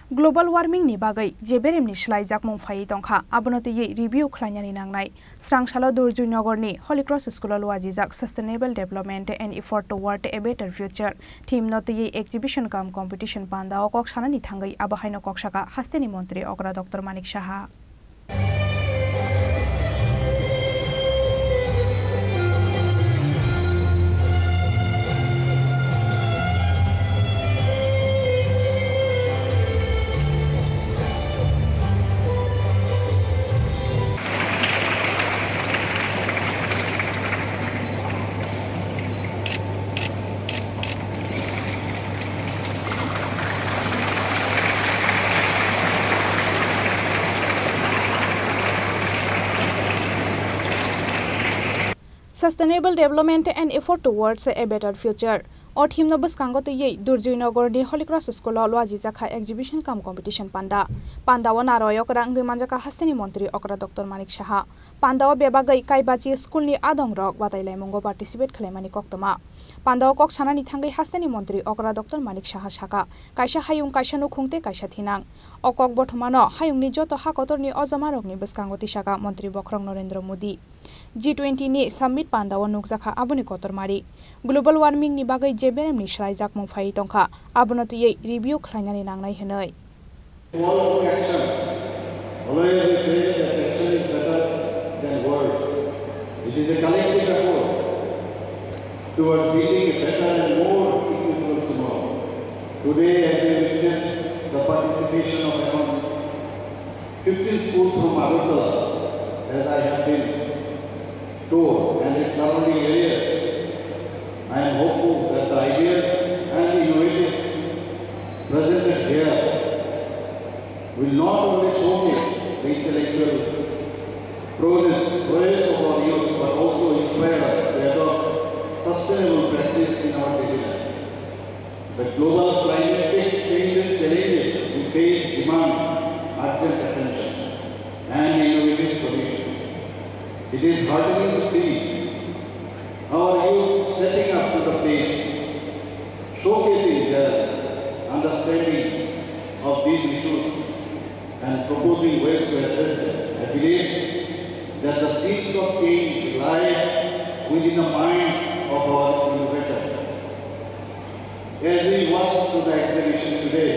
Global warming ni bagai jeberem ni slai jakmung phai tongkha abonote ye review khlainani nangnai srangsalo Durjui Nagar ni Holy Cross School waji jak sustainable development and effort toward a better future theme note ye exhibition kam competition panda ok sanani thangai abahaino koksaka hasteni mantri Okra Dr. Manik Saha Sustainable development and effort towards a better future. Or him no buskango to ye Durjui Nagar ni Holy Cross School waji jakha exhibition kam competition panda. Pandawa naroyok rangi manjaka hasteni mantri Okra Dr. Manik Saha. Pandawa bebagai kaibachi school ni adong rok batailai mongo participate khlemani koktoma. Pandawa kok sanani thangai hasteni mantri Okra Dr. Manik Saha saka. Kaisa hayung kaisa nu khungte kaisa thinang. Okok bothmano hayung ni joto hakotor ni ojamarok ni buskango tisaka mantri Bokrang Narendra Modi. G20 ni summit pandawa nukjakha aboni kotormari global warming ni bagai jeberem ni slai jakmung phai tongkha abono tuyei review khlainani nangnai henai action always we say that action is better than words. It is a collective effort towards building a better and more equitable tomorrow. Today as we witness the participation of around 15 schools from Agartala, as I have been tour and its surrounding areas, I am hopeful that the ideas and innovatives presented here will not only showcase the intellectual prowess of our youth, but also inspire us to adopt sustainable practice in our daily life. The global climatic change challenges we face demand urgent attention and innovative solutions. It is heartening to see our youth stepping up to the plate, showcasing their understanding of these issues and proposing ways to address them. I believe that the seeds of change lie within the minds of our innovators. As we walk through the exhibition today,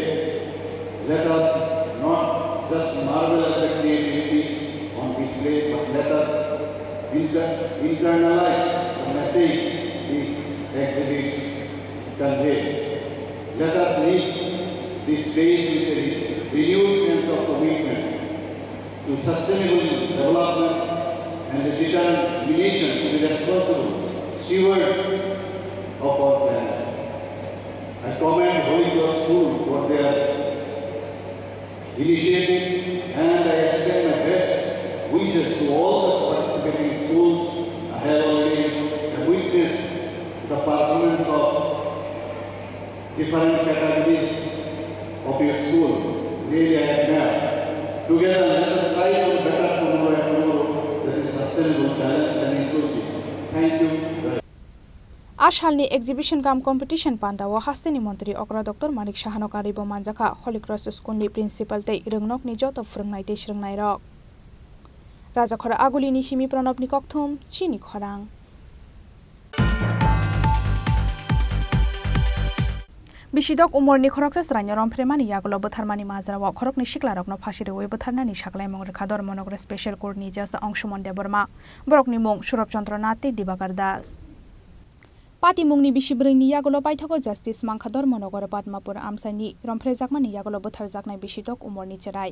let us not just marvel at the creativity on display, but let us internalize the message these exhibits convey. Let us leave this stage with a renewed sense of commitment to sustainable development and a determination to be responsible stewards of our planet. I commend Holy Cross School for their initiative, and I extend my best wishes to all the participating schools. I have already witnessed the performance of different categories of your school. Really, I admire. Together, let us strive for a better tomorrow and tomorrow that is sustainable, balanced, and inclusive. Thank you. आशालनि exhibition cum competition पान्डाव हास्तेनि मन्त्री अग्रा doctor Manik साहानकारि मानजाखा Holy Cross स्कुलनि principal तै रोंनकनि जत फोरोंनाय तै स्रोंनाय रक राजाखरा आगुलिनि सिमि प्रणबनि कक्थुम चिनि खरां बिसिदक उमरनि खरकसा स्रायनो रमफ्रेमानि यागुलो बोथारमानि माजराव खरकनि सिक्लारकनो फासिरवे बोथारनानि सागलाय मंगरेखा धर्मनगर स्पेशल कोर्टनि जज अंशुमन देबरमा बरकनि मुं सुरभचन्द्र नाथ तै दिबाकर दास पार्टी मुंनि बिसिब्रैनि यागुलो पाइथाको justice मांखा Dharmanagar Padmapur आमसाइनि रमफ्रेजाकमानि यागुलो बोथारजाकनाय बिसिदक उमरनि Cherai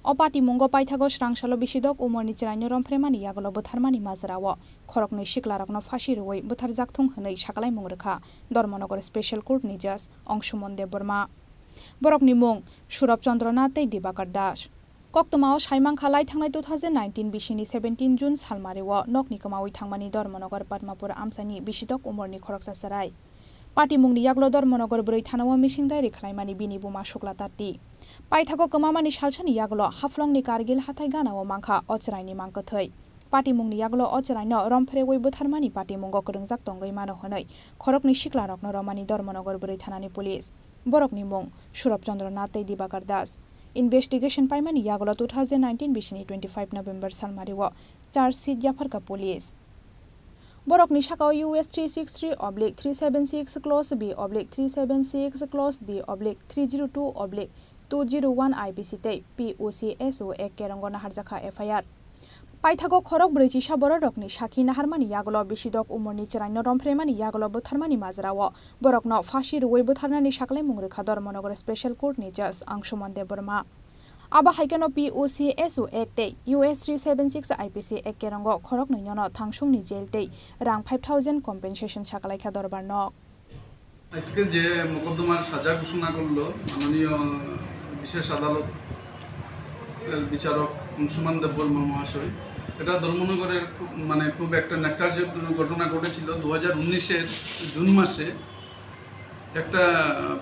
a party मुंगो पाइथाको स्रांसालो बिसिदक उमरनि चेरायनो रमफ्रेमानि यागुलो बोथारमानि माजराव खरकनि सिक्लारकनो फासि रुवै बोथारजाकथुं हनै सागलाय मंगरेखा धर्मनगर स्पेशल कोर्टनि जज अंशुमन देबरमा बरकनि मुं सुरभचन्द्र नाथ तै दिबाकर दास कक्तमाव साइमांखालाय थांनाय 2019 बिसिनि 17 जुन सालमारिव नकनि कमावै थांमानि धर्मनगर पद्मापुर आमसानि बिसिदक उमरनि खरकसा सराय पार्टी मुंनि यागलो धर्मनगर ब्रै थानाव मिसिं दायरि खालायमानि बिनि बुमा शुक्ला तात्ति पाइथाको कमामानि सालसानि यागलो हाफ्लंनि कारगिल हाथाय गानाव मांखा अचरायनि मांकथै पार्टी मुंनि यागलो अचरायनो रमफ्रेवै बोथारमानि पार्टी मुंगो करंजाक तंगै मानो हनै खरकनि सिक्लारकनो रमानि धर्मनगर ब्रै थानानि पुलिस बरकनि मुं सुरभचन्द्र नाथ तै दिबाकर दास इन्वेस्टिगेशन पाइमानि यागलो 2019 बिसिनि 25 नवेम्बर सालमारिव चार्जशीट याफरका पुलिस बरकनि साकाव US 363/376 clause B/ 376 clause D/302/201 IPC तै POCSO 1 केरंगो नाहारजाखा FIR पाइथाको खरक ब्रैजि साबर रकनि साखी नाहारमानि यागलो बिसिदक उमरनि चेरायनो रमफ्रेमानि यागलो बोथारमानि माजराव बरकनो फासि रुवै बोथारनानि सागलाय मंगरेखा धर्मनगर स्पेशल कोर्टनि जज अंशुमन देबरमा आबा हाइकेनो POCSO 1 तै US 376 IPC 1 केरंगो खरक नैनो थांसुंनि जेल तै रां 5000 कम्पेनसेशन सागलायखा दरबार नक আজকে যে মোকদ্দমার সাজা ঘোষণা করলো মাননীয় বিশেষ আদালত বিচারক অংশুমান দেববর্মা মহাশয় এটা ধর্মনগরের মানে খুব একটা ন্যাক্কারজনক ঘটনা ঘটেছিল 2019-এর জুন মাসে একটা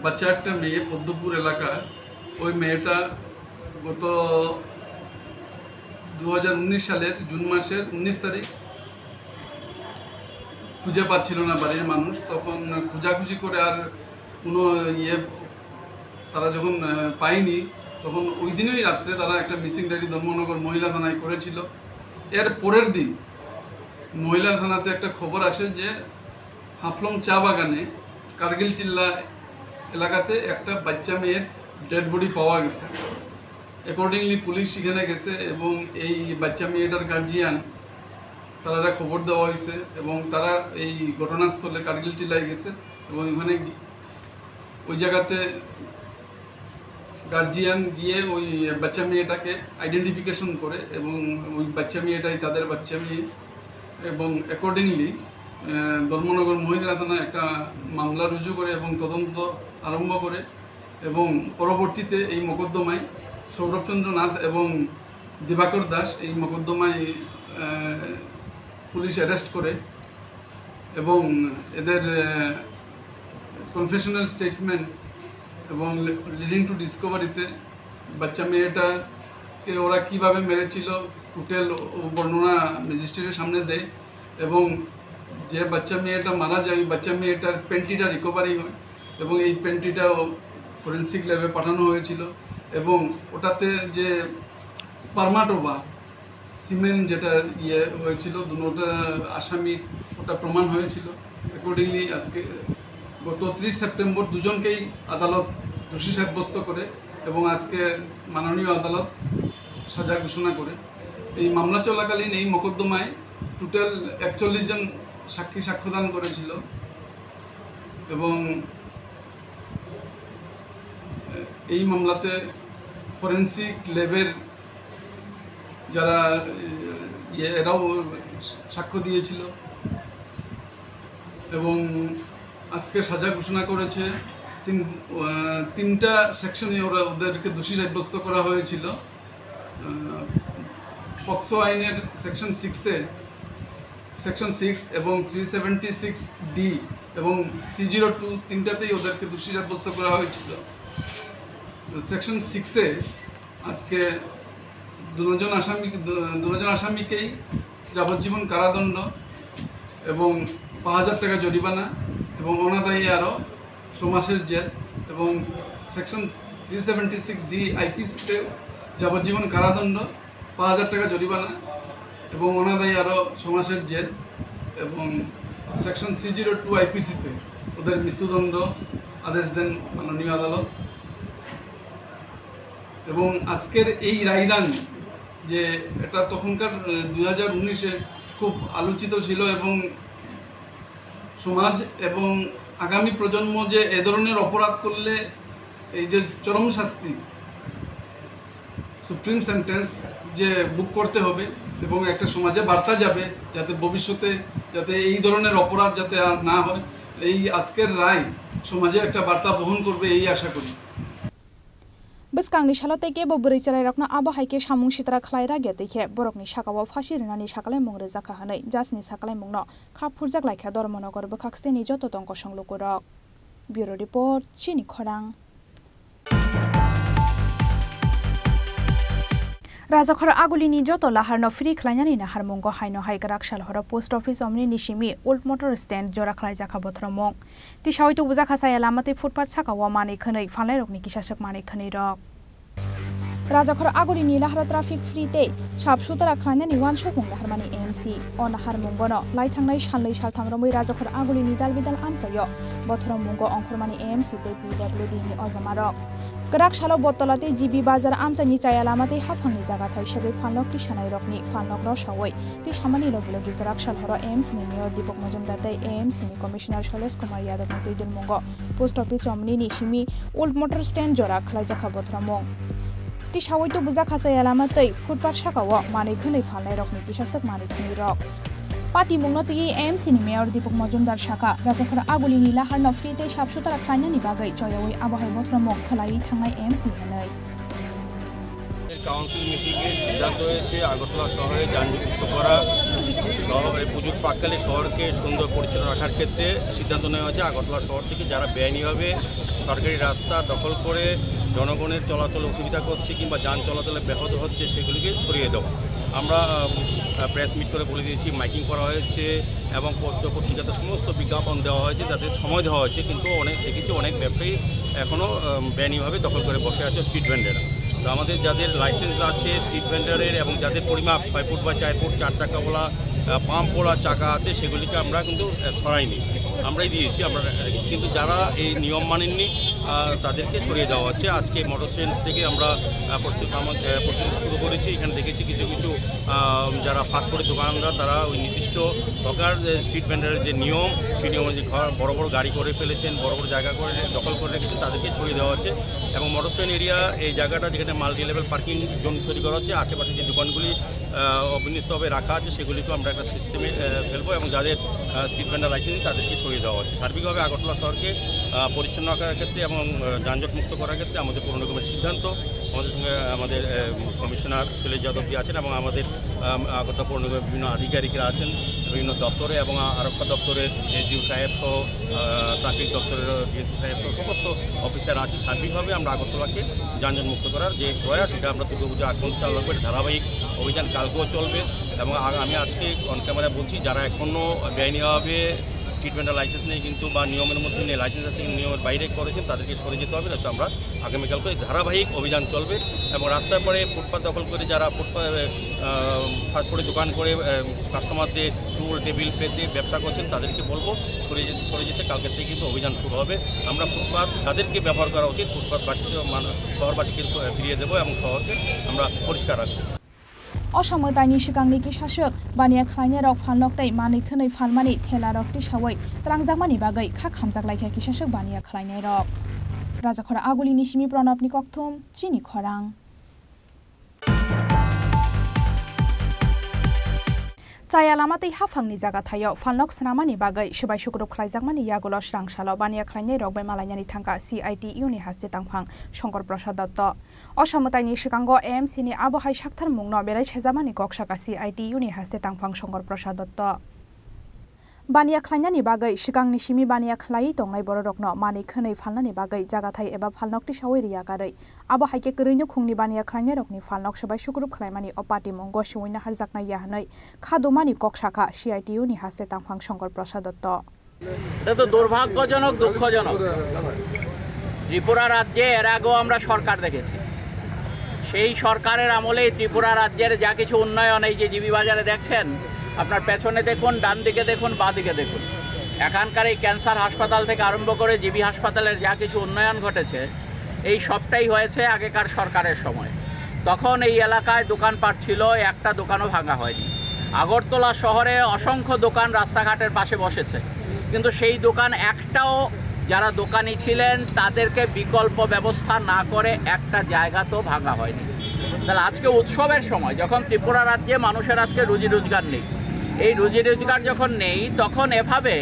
বাচ্চা একটা মেয়ে পদ্মপুর এলাকার ওই মেয়েটা গত 2019 সালের জুন মাসের 19 তারিখ খুঁজে পাচ্ছিল না বাড়ির মানুষ তখন খোঁজাখুঁজি করে আর কোনো তারা যখন পায়নি তখন ওই দিনই রাত্রে তারা একটা মিসিং ডায়েরি ধর্মনগর মহিলা থানায় করেছিল এর পরের দিন মহিলা থানাতে একটা খবর আসে যে হাফলং চা বাগানে কার্গিল টিল্লা এলাকাতে একটা বাচ্চা মেয়ের ডেড বডি পাওয়া গেছে অ্যাকর্ডিংলি পুলিশ সেখানে গেছে এবং এই বাচ্চা মেয়েটার গার্জিয়ান তারা খবর দেওয়া হয়েছে এবং তারা এই ঘটনাস্থলে কার্গিল টিল্লায় গেছে এবং ওখানে ওই জায়গাতে গার্জিয়ান গিয়ে ওই বাচ্চা মেয়েটাকে আইডেন্টিফিকেশন করে এবং ওই বাচ্চা মেয়েটাই তাদের বাচ্চা মেয়ে এবং অ্যাকর্ডিংলি ধর্মনগর মহিলা থানা একটা মামলা রুজু করে এবং তদন্ত আরম্ভ করে এবং পরবর্তীতে এই মোকদ্দমায় সৌরভচন্দ্র নাথ এবং দিবাকর দাস এই মোকদ্দমায় পুলিশ অ্যারেস্ট করে এবং এদের কনফেশনাল স্টেটমেন্ট এবং লিডিং টু ডিসকভারিতে বাচ্চা মেয়েটাকে ওরা কীভাবে মেরেছিল টোটাল বর্ণনা ম্যাজিস্ট্রেটের সামনে দেয় এবং যে বাচ্চা মেয়েটা মারা যায় ওই বাচ্চা মেয়েটার প্যান্টিটা রিকভারি হয় এবং এই প্যান্টিটাও ফরেন্সিক ল্যাবে পাঠানো হয়েছিল এবং ওটাতে যে স্পার্মাটোবা সিমেন্ট যেটা হয়েছিল দুটো আসামি ওটা প্রমাণ হয়েছিল। অ্যাকর্ডিংলি আজকে গত 30 সেপ্টেম্বর দুজনকেই আদালত দোষী সাব্যস্ত করে এবং আজকে মাননীয় আদালত সাজা ঘোষণা করে। এই মামলা চলাকালীন এই মোকদ্দমায় টোটাল 41 জন সাক্ষী সাক্ষ্যদান করেছিল এবং এই মামলাতে ফরেন্সিক ল্যাবের যারা এরাও সাক্ষ্য দিয়েছিল এবং আজকে সাজা ঘোষণা করেছে। তিনটা সেকশনে ওদেরকে দোষী সাব্যস্ত করা হয়েছিল। পক্সো আইনের সেকশন 6 এবং 376D এবং 302 তিনটাতেই ওদেরকে দোষী সাব্যস্ত করা হয়েছিল। সেকশন 6-এ আজকে দুজন আসামিকেই যাবজ্জীবন কারাদণ্ড এবং 5000 টাকা জরিমানা এবং অনাদায়ী আরও 6 মাসের জেল এবং সেকশন 376D IPC-তে যাবজ্জীবন কারাদণ্ড 5000 টাকা জরিমানা এবং অনাদায়ী আরও 6 মাসের জেল এবং সেকশন 302 IPC-তে ওদের মৃত্যুদণ্ড আদেশ দেন মাননীয় আদালত। এবং আজকের এই রায়দান যে এটা তখনকার 2019-এ খুব আলোচিত ছিল এবং সমাজ এবং আগামী প্রজন্ম যে এ ধরনের অপরাধ করলে এই যে চরম শাস্তি সুপ্রিম সেন্টেন্স যে বুক করতে হবে এবং একটা সমাজে বার্তা যাবে যাতে ভবিষ্যতে যাতে এই ধরনের অপরাধ যাতে আর না হয়, এই আজকের রায় সমাজে একটা বার্তা বহন করবে এই আশা করি। Beskangni shaloteke bo buri charai rakna abo haike samung sitra khlaira getike borokni sakawa fashi rinani sakalai mung rezaka hanai jasni sakalai mungno khap phurjak laikha dormonogor bokhakste ni joto tongko songlogorok. Bureau report Chini Khorang. Rajakhor agulini joto laharno free khlainani nahar mungo haino haigarak shalhora post office omni nishimi old motor stand jora khlai jaka bothramong ti shawitu buja khasai alamati footpath sakawa mani khanai falai rokni kisasak mani khanai rok Rajakhor agulini lahar traffic free te sab sutara khlainani wan shokung lahar mani AMC on har mungono lai thangnai shalnai salthamromoi Rajakhor agulini dalbidal amsayo bothramungo ongkhor mani AMC te PWD ni ojamarok Gerak shalo botolate GB bazar amsani chayalamate hafangni jaga thai shebe fanlok ti shanai rokni fanlok ro shawai ti samani logilogi gerak shalhoro AMC ni mayor Dipok Majumdar dai AMC ni commissioner Shailesh Kumar Yadav ni teidul mongo post office omni ni simi old motor stand jora khlai jaka botramong ti shawai to buja khasayalamate footpath shakawo mani khunai fanlai rokni kisasak mani khuni rok Party mungnoti AMC ni mayor Dipok Majumdar shaka Rajakhor agulini laharno free te sabsutara khlainani bagai choyoi abohai bothramong khlai thangnai AMC hanai council মিটিংয়ে সিদ্ধান্ত হয়েছে আগরতলা শহরে যানজটমুক্ত করা শহরে পুজোর প্রাককালে শহরকে সুন্দর পরিচ্ছন্ন রাখার ক্ষেত্রে সিদ্ধান্ত নেওয়া হয়েছে আগরতলা শহর থেকে যারা বেআইনিভাবে সরকারি রাস্তা দখল করে জনগণের চলাচলে অসুবিধা করছে কিংবা যান চলাচলে ব্যাহত হচ্ছে সেগুলিকে সরিয়ে দেওয়া। আমরা প্রেস মিট করে বলে দিয়েছি, মাইকিং করা হয়েছে এবং পত্রিকাতে সমস্ত বিজ্ঞাপন দেওয়া হয়েছে যাতে সময় দেওয়া হয়েছে, কিন্তু দেখেছি অনেক ব্যবসায়ী এখনও বেআইনিভাবে দখল করে বসে আছে স্ট্রিট ভেন্ডাররা। তো আমাদের যাদের লাইসেন্স আছে স্ট্রিট ভেন্ডারের এবং যাদের পরিমাপ 6 ফুট বা 4 ফুট 4 চাকাওয়ালা পাম্পওয়ালা চাকা আছে সেগুলিকে আমরা কিন্তু সরাইনি, আমরাই দিয়েছি আমরা, কিন্তু যারা এই নিয়ম মানেননি তাদেরকে সরিয়ে দেওয়া হচ্ছে। আজকে মোটর স্ট্যান্ড থেকে আমরা প্রস্তুতি শুরু করেছি। এখানে দেখেছি কিছু কিছু যারা ফাস্টফুডের দোকানদার তারা ওই নির্দিষ্ট প্রকার স্ট্রিট ভেন্ডারের যে নিয়ম সেই নিয়মে যে বড় বড় গাড়ি করে ফেলেছেন, বড় বড় জায়গা করে দখল করে রেখেছেন, তাদেরকে সরিয়ে দেওয়া হচ্ছে। এবং মোটর স্ট্যান্ড এরিয়া এই জায়গাটা যেখানে মাল্টি লেভেল পার্কিং জোন তৈরি করা হচ্ছে, আশেপাশে যে দোকানগুলি অবিন্যস্তভাবে রাখা আছে সেগুলিকেও আমরা একটা সিস্টেমে ফেলবো এবং যাদের স্ট্রিট ভেন্ডার লাইসেন্স তাদেরকে সরিয়ে দেওয়া হচ্ছে। সার্বিকভাবে আগরতলা শহরকে পরিচ্ছন্ন রাখার ক্ষেত্রে এবং যানজট মুক্ত করার ক্ষেত্রে আমাদের পৌর নিগমের সিদ্ধান্ত। আমাদের সঙ্গে আমাদের কমিশনার শৈলেশ যাদবজি আছেন এবং আমাদের আগরতলা পৌর নিগমের বিভিন্ন আধিকারিকরা আছেন বিভিন্ন দপ্তরে এবং আরক্ষা দপ্তরের এসডিও সাহেব সহ ট্রাফিক দপ্তরের ডিএসপি সাহেব সহ সমস্ত অফিসার আছে। সার্বিকভাবে আমরা আগরতলাকে যানজট মুক্ত করার যে প্রয়াস সেটা আমরা দুর্গাপুজোর আগ পর্যন্ত চালু রাখবো। ধারাবাহিক অভিযান কালকেও চলবে এবং আমি আজকে অন ক্যামেরায় বলছি যারা এখনও বেআইনিভাবে ট্রিটমেন্টাল লাইসেন্স নেই কিন্তু বা নিয়মের মধ্যে নেই, লাইসেন্স আছে নিয়মের বাইরে করেছেন তাদেরকে সরে যেতে হবে। তো আমরা আগামীকালকে ধারাবাহিক অভিযান চলবে এবং রাস্তায় পরে ফুটপাত দখল করে যারা ফাস্টফুডে দোকান করে কাস্টমারদের টুল টেবিল পেতে ব্যবসা করছেন তাদেরকে বলবো সরে যেতে। কালকে থেকে কিন্তু অভিযান শুরু হবে। আমরা ফুটপাত যাদেরকে ব্যবহার করা উচিত ফুটপাতবাসীকে শহরবাসীকে ফিরিয়ে দেবো এবং শহরকে আমরা পরিষ্কার রাখবো। অসমে তাইনি সিগাंनि শাসক বানিয়া খাইনে রক ফানলক তাই মানি খनै ফানমানি थेला रक टिसावै त्रांजाकमानि बागै खा खामजाकलायखा किशासक बानिया खालायनाय रक राजाखरा आगुलिनि सिमि प्रणबनि कक्थुम चिनि खरां चाया लामातै हाफांनि जागा थायाव फानलक सनामानि बागै सबाय सुग्रुब खालायजाकमानि यागुल स्रांसालाव बानिया खालायनाय रक बाय मालायनानि थांगा CITU नि हास्ते तांफां शंकर प्रसाद दत्त असामताइनि सिगांगो AMC नि आबहाय साक्थार मुंनो बेलाय सेजामानि गकसाका CITU नि हास्ते तांफां शंकर प्रसाद दत्त बानिया खालायनानि बागै सिगांनि सिमि बानिया खालायै दंनाय बर' रकनो मानि खनै फालनानि बागै जागाथाय एबा फालनकनि सावै रियागारै आबहायके गरैनो खुंनि बानिया खालायनाय रकनि फालनक सबाय सुग्रुब खालायमानि अपाति मंग सवैना हारजाकनाय याहनै खादुमानि गकसाका CITU नि हास्ते तांफां शंकर प्रसाद दत्त এটা তো দুর্ভাগ্যজনক দুঃখজনক। ত্রিপুরা রাজ্যে এর আগেও আমরা সরকার দেখেছি, সেই সরকারের আমলেই ত্রিপুরা রাজ্যের যা কিছু উন্নয়ন এই যে জিবি বাজারে দেখছেন, আপনার পেছনে দেখুন, ডান দিকে দেখুন, বাঁ দিকে দেখুন, এখানকার এই ক্যান্সার হাসপাতাল থেকে আরম্ভ করে জিবি হাসপাতালের যা কিছু উন্নয়ন ঘটেছে এই সবটাই হয়েছে আগেকার সরকারের সময়। তখন এই এলাকায় দোকানপাট ছিল, একটা দোকানও ভাঙা হয়নি। আগরতলা শহরে অসংখ্য দোকান রাস্তাঘাটের পাশে বসেছে, কিন্তু সেই দোকান একটাও যারা দোকানি ছিলেন তাদেরকে বিকল্প ব্যবস্থা না করে একটা জায়গা তো ভাঙা হয়নি। তাহলে আজকে উৎসবের সময় যখন ত্রিপুরা রাজ্যে মানুষের আজকে রুজি রোজগার নেই, এই রুজি রোজগার যখন নেই তখন এভাবে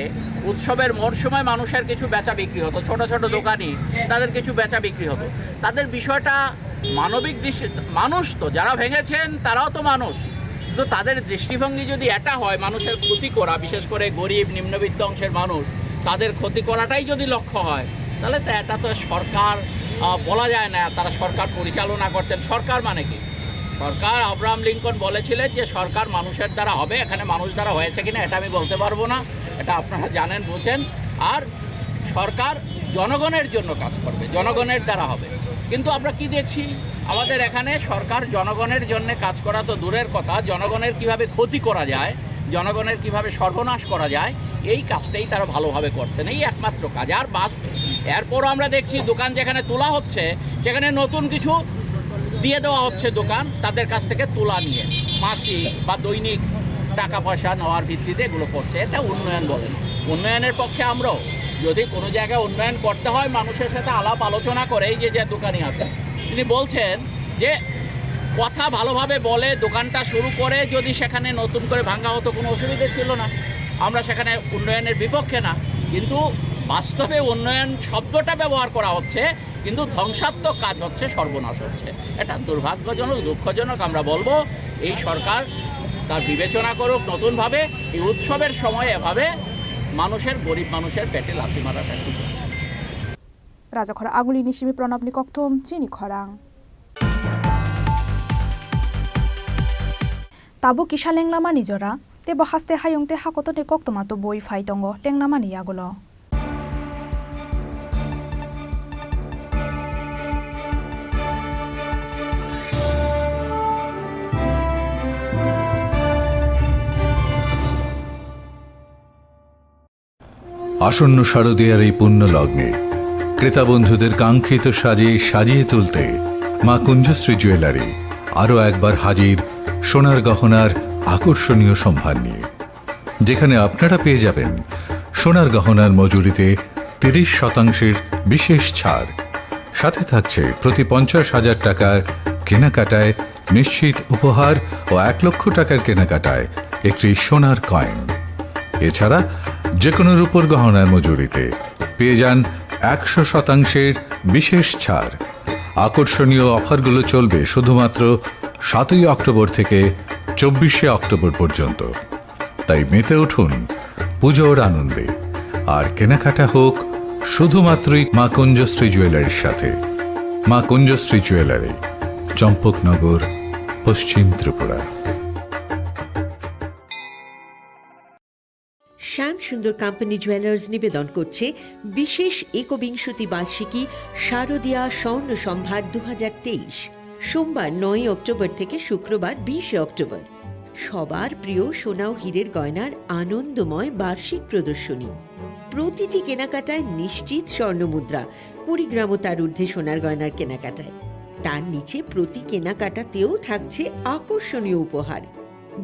উৎসবের মরশুমে মানুষের কিছু বেচা বিক্রি হতো, ছোট ছোট দোকানি তাদের কিছু বেচা বিক্রি হতো। তাদের বিষয়টা মানবিক দৃষ্টি, মানুষ তো যারা ভেঙেছেন তারাও তো মানুষ, কিন্তু তাদের দৃষ্টিভঙ্গি যদি এটা হয় মানুষের ক্ষতি করা, বিশেষ করে গরিব নিম্নবিত্ত অংশের মানুষ তাদের ক্ষতি করাটাই যদি লক্ষ্য হয়, তাহলে তো এটা তো সরকার বলা যায় না তারা সরকার পরিচালনা করছেন। সরকার মানে কি? সরকার আব্রাহাম লিঙ্কন বলেছিলেন যে সরকার মানুষের দ্বারা হবে, এখানে মানুষ দ্বারা হয়েছে কিনা এটা আমি বলতে পারবো না, এটা আপনারা জানেন বুঝেন। আর সরকার জনগণের জন্য কাজ করবে, জনগণের দ্বারা হবে। কিন্তু আমরা কি দেখছি, আমাদের এখানে সরকার জনগণের জন্য কাজ করা তো দূরের কথা, জনগণের কিভাবে ক্ষতি করা যায়, জনগণের কিভাবে সর্বনাশ করা যায় এই কাজটাই তারা ভালোভাবে করছেন, এই একমাত্র কাজ। আর বাস এরপরও আমরা দেখছি দোকান যেখানে তোলা হচ্ছে সেখানে নতুন কিছু দিয়ে দেওয়া হচ্ছে দোকান, তাদের কাছ থেকে তোলা নিয়ে মাসিক বা দৈনিক টাকা পয়সা নেওয়ার ভিত্তিতে এগুলো করছে। এটা উন্নয়ন বলেন। উন্নয়নের পক্ষে আমরাও, যদি কোনো জায়গায় উন্নয়ন করতে হয় মানুষের সাথে আলাপ আলোচনা করে, এই যে দোকানি আছে তিনি বলছেন যে কথা ভালোভাবে বলে দোকানটা শুরু করে যদি সেখানে নতুন করে ভাঙা হতো কোনো অসুবিধা ছিল না, আমরা সেখানে উন্নয়নের বিপক্ষে না। কিন্তু বাস্তবে উন্নয়ন শব্দটা ব্যবহার করা হচ্ছে, কিন্তু ধ্বংসাত্মক কাজ হচ্ছে, সর্বনাশ হচ্ছে। এটা দুর্ভাগ্যজনক, দুঃখজনক। আমরা বলবো এই সরকার তার বিবেচনা করুক নতুনভাবে। এই উৎসবের সময় এভাবে মানুষের, গরিব মানুষের পেটে লাথি মারাটা ঠিক হচ্ছে। রাজাখরা আগুলিনি সিমি প্रणबनि कक्थुम चिनि खरां ताबो किसा लेंलामा निजरा तेबो हास्ते हायंते हाकतने कक्तमा तो बई फाइ दङ लेंलामानि आगुल আসন্ন শারদীয়ার এই পুণ্য লগ্নে ক্রেতা বন্ধুদের কাঙ্ক্ষিত সাজে সাজিয়ে তুলতে মা কুঞ্জশ্রী জুয়েলারি আরও একবার হাজির সোনার গহনার আকর্ষণীয় সম্ভার নিয়ে, যেখানে আপনারা পেয়ে যাবেন সোনার গহনার মজুরিতে 30% বিশেষ ছাড়, সাথে থাকছে প্রতি 50,000 টাকার কেনাকাটায় নিশ্চিত উপহার ও 1 লক্ষ টাকার কেনাকাটায় একটি সোনার কয়েন। এছাড়া যে কোনো রূপোর গহনার মজুরিতে পেয়ে যান 100% বিশেষ ছাড়। আকর্ষণীয় অফারগুলো চলবে শুধুমাত্র 7ই অক্টোবর থেকে 24শে অক্টোবর পর্যন্ত। তাই মেতে উঠুন পুজোর আনন্দে, আর কেনাকাটা হোক শুধুমাত্রই মা কুঞ্জশ্রী জুয়েলারির সাথে। মা কুঞ্জশ্রী জুয়েলারি, চম্পকনগর, পশ্চিম ত্রিপুরা। শ্যাম শ্যামসুন্দর কোম্পানি জুয়েলার্স নিবেদন করছে বিশেষ একবিংশতি বার্ষিকী শারদীয়া স্বর্ণ সম্ভার 2023, সোমবার 9 অক্টোবর থেকে শুক্রবার 20 অক্টোবর। সবার প্রিয় সোনা ও হীরের গয়নার আনন্দময় বার্ষিক প্রদর্শনী। প্রতিটি কেনাকাটায় নিশ্চিত স্বর্ণমুদ্রা, 20 গ্রাম ও তার ঊর্ধ্বে সোনার গয়নার কেনাকাটায়। তার নিচে প্রতি কেনাকাটাতেও থাকছে আকর্ষণীয় উপহার।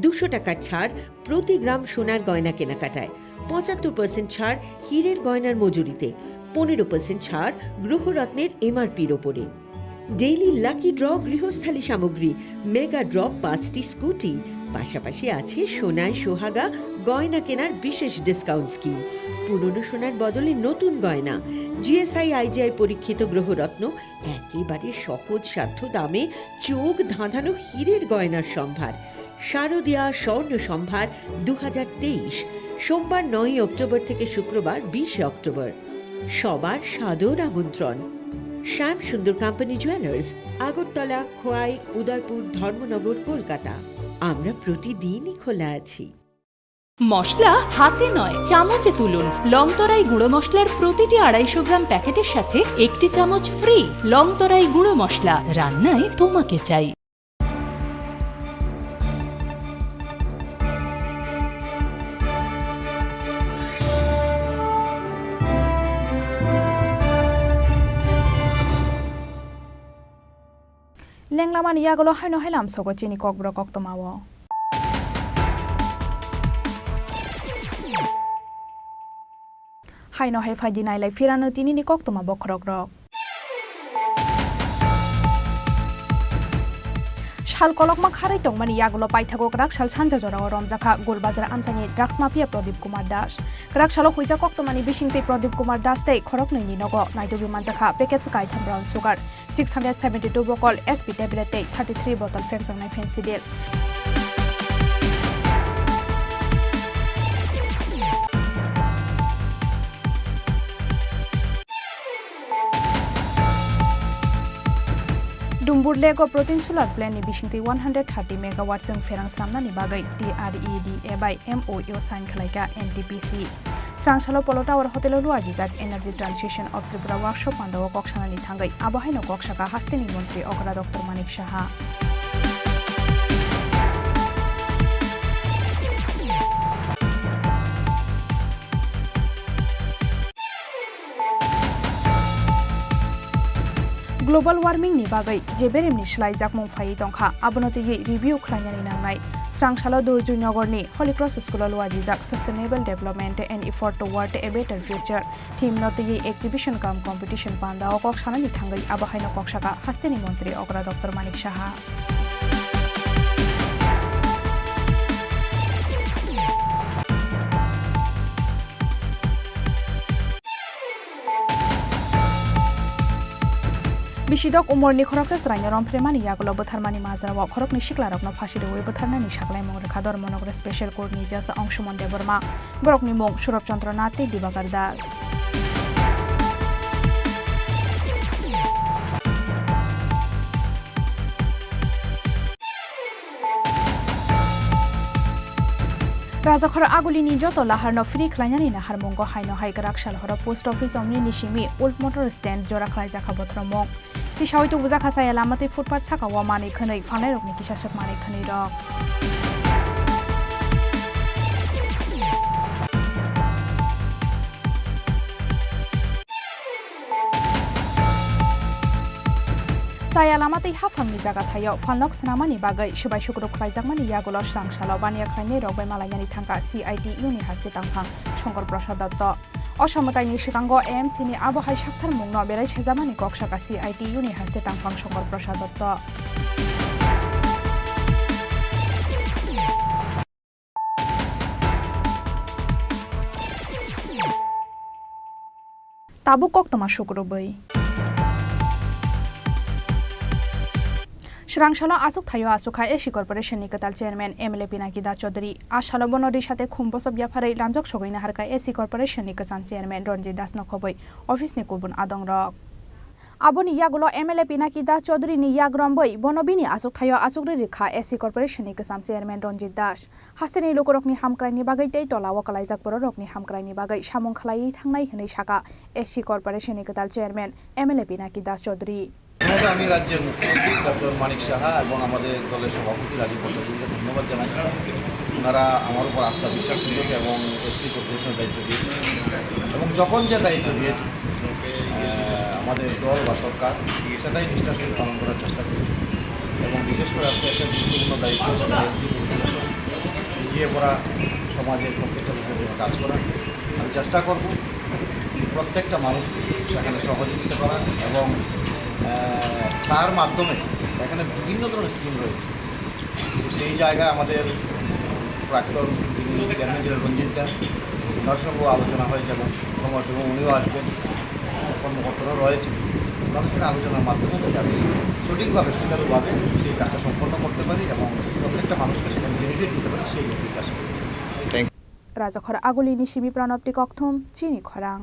200 টাকার ছাড় প্রতি গ্রাম সোনার গয়না কেনাকাটায়, 75% ছাড় হীরের গয়নার মজুরিতে, 15% ছাড় গ্রহরত্নের MRPর ওপরে। ডেইলি লাকি ড্র গৃহস্থালী সামগ্রী, মেগা ড্র 5টি স্কুটি, পাশাপাশি আছে সোনায় সোহাগা গয়না কেনার বিশেষ ডিসকাউন্ট স্কিম। পুরনো সোনার বদলে নতুন গয়না, GSI IGI পরীক্ষিত গ্রহরত্ন, একেবারে সহজ সাধ্য দামে চোখ ধাঁধানো হীরের গয়নার সম্ভার। শারদীয়া স্বর্ণ সম্ভার 2023, সোমবার 9 অক্টোবর থেকে শুক্রবার 20 অক্টোবর। সবার সাদর আমন্ত্রণ। Shyamsundar company jewellers, Agartala, Khowai, Udaipur, Dharmanagar, Kolkata. আমরা প্রতিদিনই খোলা আছি। মশলা হাতে নয় চামচে তুলুন। লংতরাই গুঁড়ো মশলার প্রতিটি 250 গ্রাম প্যাকেটের সাথে 1টি চামচ ফ্রি। লংতরাই গুঁড়ো মশলা, রান্নায় তোমাকে চাই। লেংলামান ইয়াগুলো হাইনো হাইলাম সগো চিনি ককব্রক অক্তমাও হাইনো হাই ফাইদি নাইলাই ফিরানো তিনিনি কক্তমা বখরক রক শাল কলকমা খারাই টংমানি ইয়াগুলো পাইথাগো রাকশাল সানজা জরাও রমজাখা গোলবাজার আমসানি ড্রাগস মাফিয়া প্রদীপ কুমার দাস রাকশাল হইজা কক্তমানি বিশিংতে প্রদীপ কুমার দাস তাই খরক নৈনি নগ নাইদুবি মানজাখা প্যাকেজ গাইথাম ব্রাউন সুগার 672 বকল SP ট্যাবলেট 33 বোতল ফেকজাংনাই Phensedyl Dumbur Lego protein solar plant ni bisingti 130 megawatt jeng ferang samnani bagai DRED by MOU sign khalaika NTPC Strang salo polo tower hotel luaji jak energy transition of Tripura workshop pandawa koksanani thangai abahaino koksaka hastini montri Okra Dr Manik Shaha Global warming ni bagai jeberim ni slai jakmung phai tongkha abonoti ye review khlainani nangnai Srangsalo Durju Nagor ni Holy Cross School luaji jak sustainable development and effort toward a better future theme not ye exhibition kam competition panda ok sanani thangai abahaino koksaka hastini montri Okra Dr Manik Shaha Bisidok umur ni khorok sa sranya rom premani yagulo botharmani mazrawa khorok ni shiklarokno phasire oi botharnani shaklai mongre khador monogre special court ni jasa Angshumon Deborma borok ni mong Surab Chandra Nath Dibagar Das Rajakhara agulini joto laharno free khlainani nahar mongo haino haikarak shalhora post office omni nishimi old motor stand jora khlai jakha bothromong ti shawito buja khasai alamati footpath saka wa mani khanai phanai rokni kisashak mani khanai rok Chai alamati hafangni jaga thayo phanlok snamani bagai subai sukrok khlaijakmani yagulo srangsalo bania khlainai rok bai malainani thangka CITU ni haste tangphang Shankar Prasad Datta Osamotaini Shikango AMC ni abohai sakthar mungno berai sejamani koksaka CITU ni haste tangphang Shankar Prasad Datta Tabu koktoma shukrobai Srangsalo asuk thayo asukha AC corporation ni katal chairman MLA Pinaki Da Chaudhary ashalo bonori sate khumboso byafarai lamjok sogoina harka AC corporation ni kasan chairman Ronjit Das Nokhobai office ni kubun adong rok Aboni yagulo MLA Pinaki Das Chaudhary ni yagramboi bonobini asuk thayo asukri rikha SC Corporation ni kesam chairman Ranjit Das hasteni lokorokni hamkraini bagai tei tolawo kalaijak borokni hamkraini bagai samung khlai thangnai hनै saka SC Corporation ni kedal chairman MLA Pinaki Das Chaudhary আমি রাজ্যের মুখ্যমন্ত্রী doctor Manik Saha এবং আমাদের দলের সভাপতি রাজীব ভট্টাচার্যকে ধন্যবাদ জানাই। ওনারা আমার উপর আস্থা বিশ্বাস রেখেছে এবং এসসি কর্পোরেশনের দায়িত্ব দিয়েছে এবং যখন যে দায়িত্ব দিয়েছে আমাদের দল বা সরকার সেটাই নিষ্ঠার সঙ্গে পালন করার চেষ্টা করেছে এবং বিশেষ করে আজকে একটা গুরুত্বপূর্ণ দায়িত্ব সেটা এসসি কর্পোরেশন পিছিয়ে পড়া সমাজের প্রত্যেকটা লোকের জন্য কাজ করা। আমি চেষ্টা করব প্রত্যেকটা মানুষকে সেখানে সহযোগিতা করা এবং তার মাধ্যমে এখানে বিভিন্ন ধরনের স্কিম রয়েছে। সেই জায়গায় আমাদের প্রাক্তন চেয়ারম্যান ছিলেন রঞ্জিত দাস, ওনার সঙ্গেও আলোচনা হয়েছে এবং সময় সময় উনিও আসবেন, কর্মকর্তারাও রয়েছে। ওনাদের সঙ্গে আলোচনার মাধ্যমে যাতে আমি সঠিকভাবে সুচারুভাবে সেই কাজটা সম্পন্ন করতে পারি এবং প্রত্যেকটা মানুষকে সেখানে বেনিফিট দিতে পারি সেই লক্ষ্যেই কাজ করি। রাজাখর আগুলিনি শিবি প্রাণবটি ককথম চিনি খরাং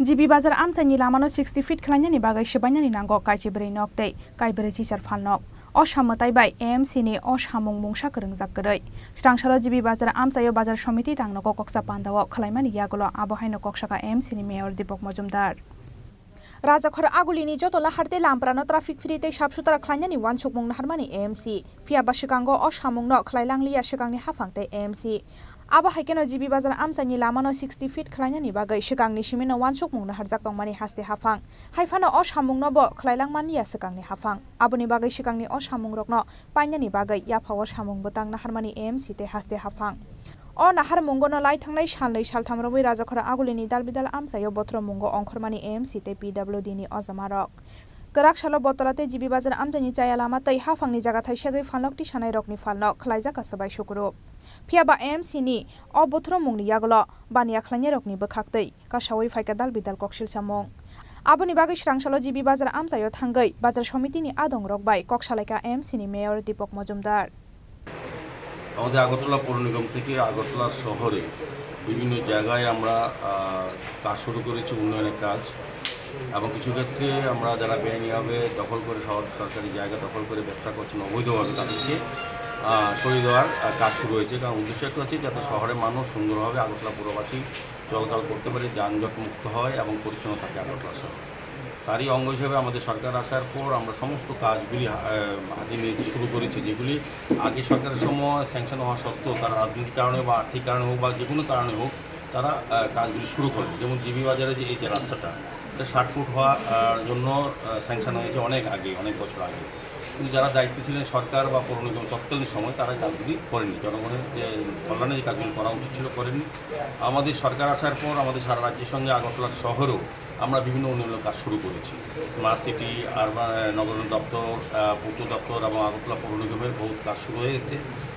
জিবি বাজার আমসাইনি লামানো 60 ফিট খালাইনানি বাগাই সেবাইনানি নাंगौ काइचिब्रै नक तै काइब्रै चिचार फालनक असामताइ बाय एएमसी नि असामुं मुंसा करंजाक गरै स्रांसारो जिबि बाजार आमसायो बाजार समिति तांनको कक्सा पान्दाव खलाइमानि यागलो आबहायनो कक्साका एएमसी नि मेयर दीपक मजुमदार राजाखर आगुलिनि जतला हारते लामप्रानो ट्राफिक फ्री तै साबसुतरा खलाइनानि वानसुक मुं हारमानि एएमसी फियाबा सिकांगो असामुंनो खलाइलांलिया सिकांनि हाफांते एएमसी आबहायकेनो जिबि बाजार आमसाइनि लामानो 60 फिट खलाइनानि बागै सिकांनि सिमिनो वानसुक मुंनो हारजाक दंमानि हास्ते हाफां हाइफानो असामुंनो बो खलाइलांमानलिया सिकांनि हाफां आबुनि बागै सिकांनि असामुं रकनो पाइनानि बागै याफाव सामुं बोतांना हारमानि एएमसी ते हास्ते हाफां अ नाहार मुंगोनो लाई थांनाय साननै सालथामरबै राजाखर आगुलिनि दालबिदाल आमसायो बथ्र मुंगो अंखरमानि एएमसी ते पिडब्लिउडि नि अजामारक गराक सालो बतलाते जिबि बाजार आमदानि चाया लामा तै हाफांनि जागा थाइसेगै फालनक टिसानाय रकनि फालनक खलाइजाका सबाय शुक्रुप फियाबा एएमसी नि अ बथ्र मुंनि यागल बानिया खलाइनाय रकनि बोखाक्तै कासावै फाइका दालबिदाल कक्सिल सामं आबुनि बागै स्रांसालो जिबि बाजार आमसायो थांगै बाजार समितिनि आदं रकबाय कक्सालायका एएमसी नि मेयर दीपक मजुमदार আমাদের আগরতলা পৌর নিগম থেকে আগরতলা শহরে বিভিন্ন জায়গায় আমরা কাজ শুরু করেছি, উন্নয়নের কাজ এবং কিছু ক্ষেত্রে আমরা যারা বেআইনিভাবে দখল করে সরকারি জায়গা দখল করে ব্যবসা করছেন অবৈধভাবে তাদেরকে সরিয়ে দেওয়ার কাজ শুরু হয়েছে। কারণ উদ্দেশ্য একটা হচ্ছে যাতে শহরের মানুষ সুন্দরভাবে আগরতলা পুরবাসী চলাচল করতে পারে, যানজট মুক্ত হয় এবং পরিচ্ছন্ন থাকে আগরতলা শহর। তারই অঙ্গ হিসেবে আমাদের সরকার আসার পর আমরা সমস্ত কাজগুলি হাতে নিয়ে শুরু করেছি, যেগুলি আগে সরকারের সময় স্যাংশন হওয়া সত্ত্বেও তারা রাজনৈতিক কারণে বা আর্থিক কারণে হোক বা যে কোনো কারণে হোক তারা কাজগুলি শুরু করে। যেমন জিবি বাজারে যে এই যে রাস্তাটা এটা 60 ফুট হওয়ার জন্য স্যাংশন হয়েছে অনেক আগে, অনেক বছর আগে, কিন্তু যারা দায়িত্ব ছিলেন সরকার বা পৌর নিগম তৎকালীন সময় তারা কাজগুলি করেনি, জনগণের যে কল্যাণে যে কাজগুলি করা উচিত ছিল করেনি। আমাদের সরকার আসার পর আমাদের সারা রাজ্যের সঙ্গে আগরতলা শহরেও আমরা বিভিন্ন উন্নয়ন কাজ শুরু করেছি। স্মার্ট সিটি, আরবান নগর দপ্তর, পূর্ত দপ্তর এবং আগরতলা পৌর নিগমের বহুত কাজ শুরু হয়ে গেছে।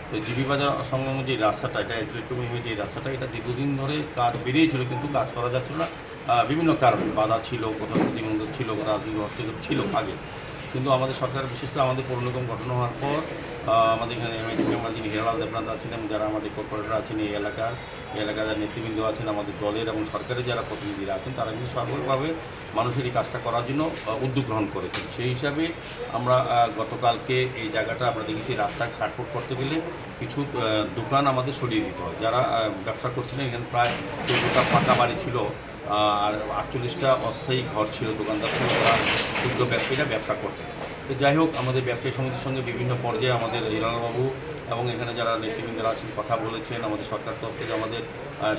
তো জিবি বাজার সংলগ্ন যে রাস্তাটা, এটা এগ্রিকমি হয়ে যে রাস্তাটা, এটা দীর্ঘদিন ধরে কাজ বেরিয়েছিল কিন্তু কাজ করা যাচ্ছিল না, বিভিন্ন কারণে বাধা ছিল, কোথাও প্রতিবন্ধক ছিল, রাজনৈতিক অস্থিরতা ছিল আগে। কিন্তু আমাদের সরকার বিশেষ করে আমাদের পৌর নিগম গঠন হওয়ার পর আমাদের এখানে এমএলসি মেম্বার যিনি হিরালাল দেবনাথ আছেন এবং যারা আমাদের কর্পোরেটর আছেন এই এলাকার যারা নেতৃবৃন্দ আছেন, আমাদের দলের এবং সরকারের যারা প্রতিনিধিরা আছেন, তারা কিন্তু সর্বভাবে মানুষের এই কাজটা করার জন্য উদ্যোগ গ্রহণ করেছেন। সেই হিসাবে আমরা গতকালকে এই জায়গাটা আমরা দেখেছি রাস্তা 60 ফুট করতে গেলে কিছু দোকান আমাদের সরিয়ে দিতে হয়। যারা ব্যবসা করছিলেন এখানে প্রায় 14টা পাকা বাড়ি ছিল আর 48টা অস্থায়ী ঘর ছিল, দোকানদার ছিল, তারা ক্ষুদ্র ব্যবসায়ীরা ব্যবসা করতেন। তো যাই হোক, আমাদের ব্যবসায়ী সমিতির সঙ্গে বিভিন্ন পর্যায়ে আমাদের হিরালালবাবু এবং এখানে যারা নেতৃবৃন্দরা আছেন কথা বলেছেন। আমাদের সরকার তরফ থেকে আমাদের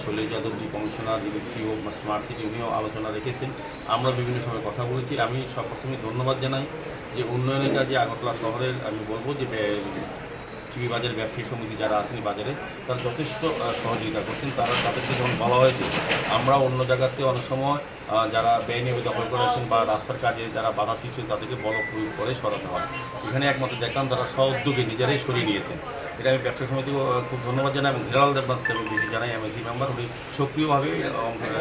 শৈলেশ যাদব জি কমিশনার, যিনি সিও স্মার্ট সিটি, উনিও আলোচনা রেখেছেন। আমরা বিভিন্ন সময় কথা বলেছি। আমি সবপ্রথমে ধন্যবাদ জানাই যে উন্নয়নের কাজে আগরতলা শহরের আমি বলবো যে জিবি বাজার ব্যবসায়ী সমিতি যারা আছেন বাজারে তারা যথেষ্ট সহযোগিতা করছেন। তাদেরকে যখন বলা হয়েছে আমরা অন্য জায়গাতে অনেক সময় যারা বেআইনিভাবে দখল করেছেন বা রাস্তার কাজে যারা বাধা সৃষ্টি তাদেরকে বল প্রয়োগ করে সরাতে হয়, এখানে একমাত্র দেখলাম তারা স্ব-উদ্যোগে নিজেরাই সরিয়ে নিয়েছেন। এটা আমি ব্যবসা সমিতিকে খুব ধন্যবাদ জানাই এবং হিরালাল দেবনাথকে আমি বেশি জানাই, এমএলসি মেম্বার, উনি সক্রিয়ভাবে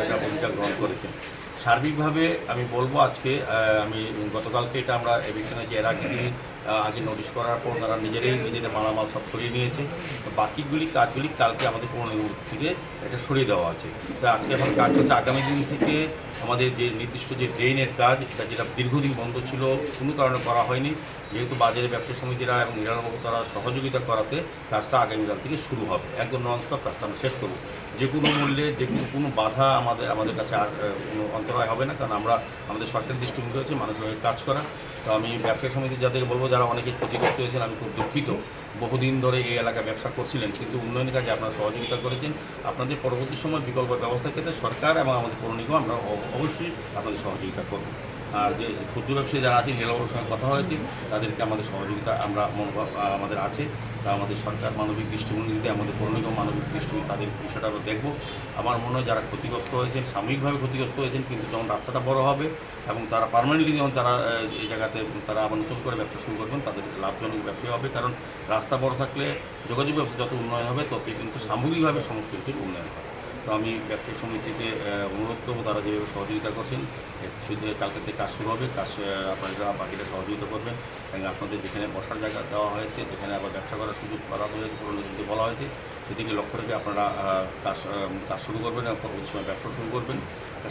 এটা ভূমিকা গ্রহণ করেছেন। সার্বিকভাবে আমি বলবো আজকে আমি গতকালকে এটা আমরা এভিকশন হয়েছে, এর আগে দিন আগে নোটিশ করার পর তারা নিজেদের মালামাল সব সরিয়ে নিয়েছে। তো বাকিগুলি কাজগুলি কালকে আমাদের পুরো থেকে এটা সরিয়ে দেওয়া আছে। তো আজকে এখন কাজ হচ্ছে, আগামী দিন থেকে আমাদের যে নির্দিষ্ট যে ড্রেনের কাজ যেটা দীর্ঘদিন বন্ধ ছিল, কোনো কারণে করা হয়নি, যেহেতু বাজারে ব্যবসা সমিতিরা এবং নিরানব্বই তারা সহযোগিতা করাতে কাজটা আগামীকাল থেকে শুরু হবে। একদম ননস্টপ কাজটা আমরা শেষ করব। যে কোনো মূল্যে যে কোনো বাধা আমাদের কাছে আর কোনো অন্তরায় হবে না, কারণ আমরা আমাদের সরকারি দৃষ্টিভঙ্গি হচ্ছে মানুষের কাজ করা। তো আমি ব্যবসায়ী সমিতি যাদেরকে বলবো, যারা অনেকে ক্ষতিগ্রস্ত হয়েছেন, আমি খুব দুঃখিত। বহুদিন ধরে এই এলাকায় ব্যবসা করছিলেন, কিন্তু উন্নয়নের কাজে আপনারা সহযোগিতা করেছেন। আপনাদের পরবর্তী সময় বিকল্প ব্যবস্থার ক্ষেত্রে সরকার এবং আমাদের পৌর নিগম আমরা অবশ্যই আপনাদের সহযোগিতা করব। আর যে ক্ষুদ্র ব্যবসায়ী যারা আছেন, রেলবাবুর সঙ্গে কথা হয়েছে, তাদেরকে আমাদের সহযোগিতা আমরা মনোভাব আমাদের আছে। তা আমাদের সরকার মানবিক দৃষ্টিভঙ্গিতে, আমাদের পৌর নিগম মানবিক দৃষ্টিভঙ্গি, তাদের বিষয়টা আমরা দেখব। আমার মনে হয় যারা ক্ষতিগ্রস্ত হয়েছেন, সাময়িকভাবে ক্ষতিগ্রস্ত হয়েছেন, কিন্তু যখন রাস্তাটা বড় হবে এবং তারা পার্মানেন্টলি যখন তারা এই জায়গাতে তারা আবার নতুন করে ব্যবসা শুরু করবেন, তাদের লাভজনক ব্যবসা হবে। কারণ রাস্তা বড় থাকলে যোগাযোগ ব্যবস্থা যত উন্নয়ন হবে, ততই কিন্তু সামগ্রিকভাবে সমস্ত কিছুর উন্নয়ন হবে। তো আমি ব্যবসায়ী সমিতিকে অনুরোধ করবো, তারা যেভাবে সহযোগিতা করছেন, শুধু কালকে থেকে কাজ শুরু হবে। কাজ আপনারা বাকিটা সহযোগিতা করবেন, এবং আপনাদের যেখানে বসার জায়গা দেওয়া হয়েছে, যেখানে আবার ব্যবসা করার সুযোগ করা হয়েছে, পুরনো যদি বলা হয়েছে, সেদিকে লক্ষ্য রেখে আপনারা কাজ শুরু করবেন এবং পরবর্তী সময় ব্যবসা শুরু করবেন।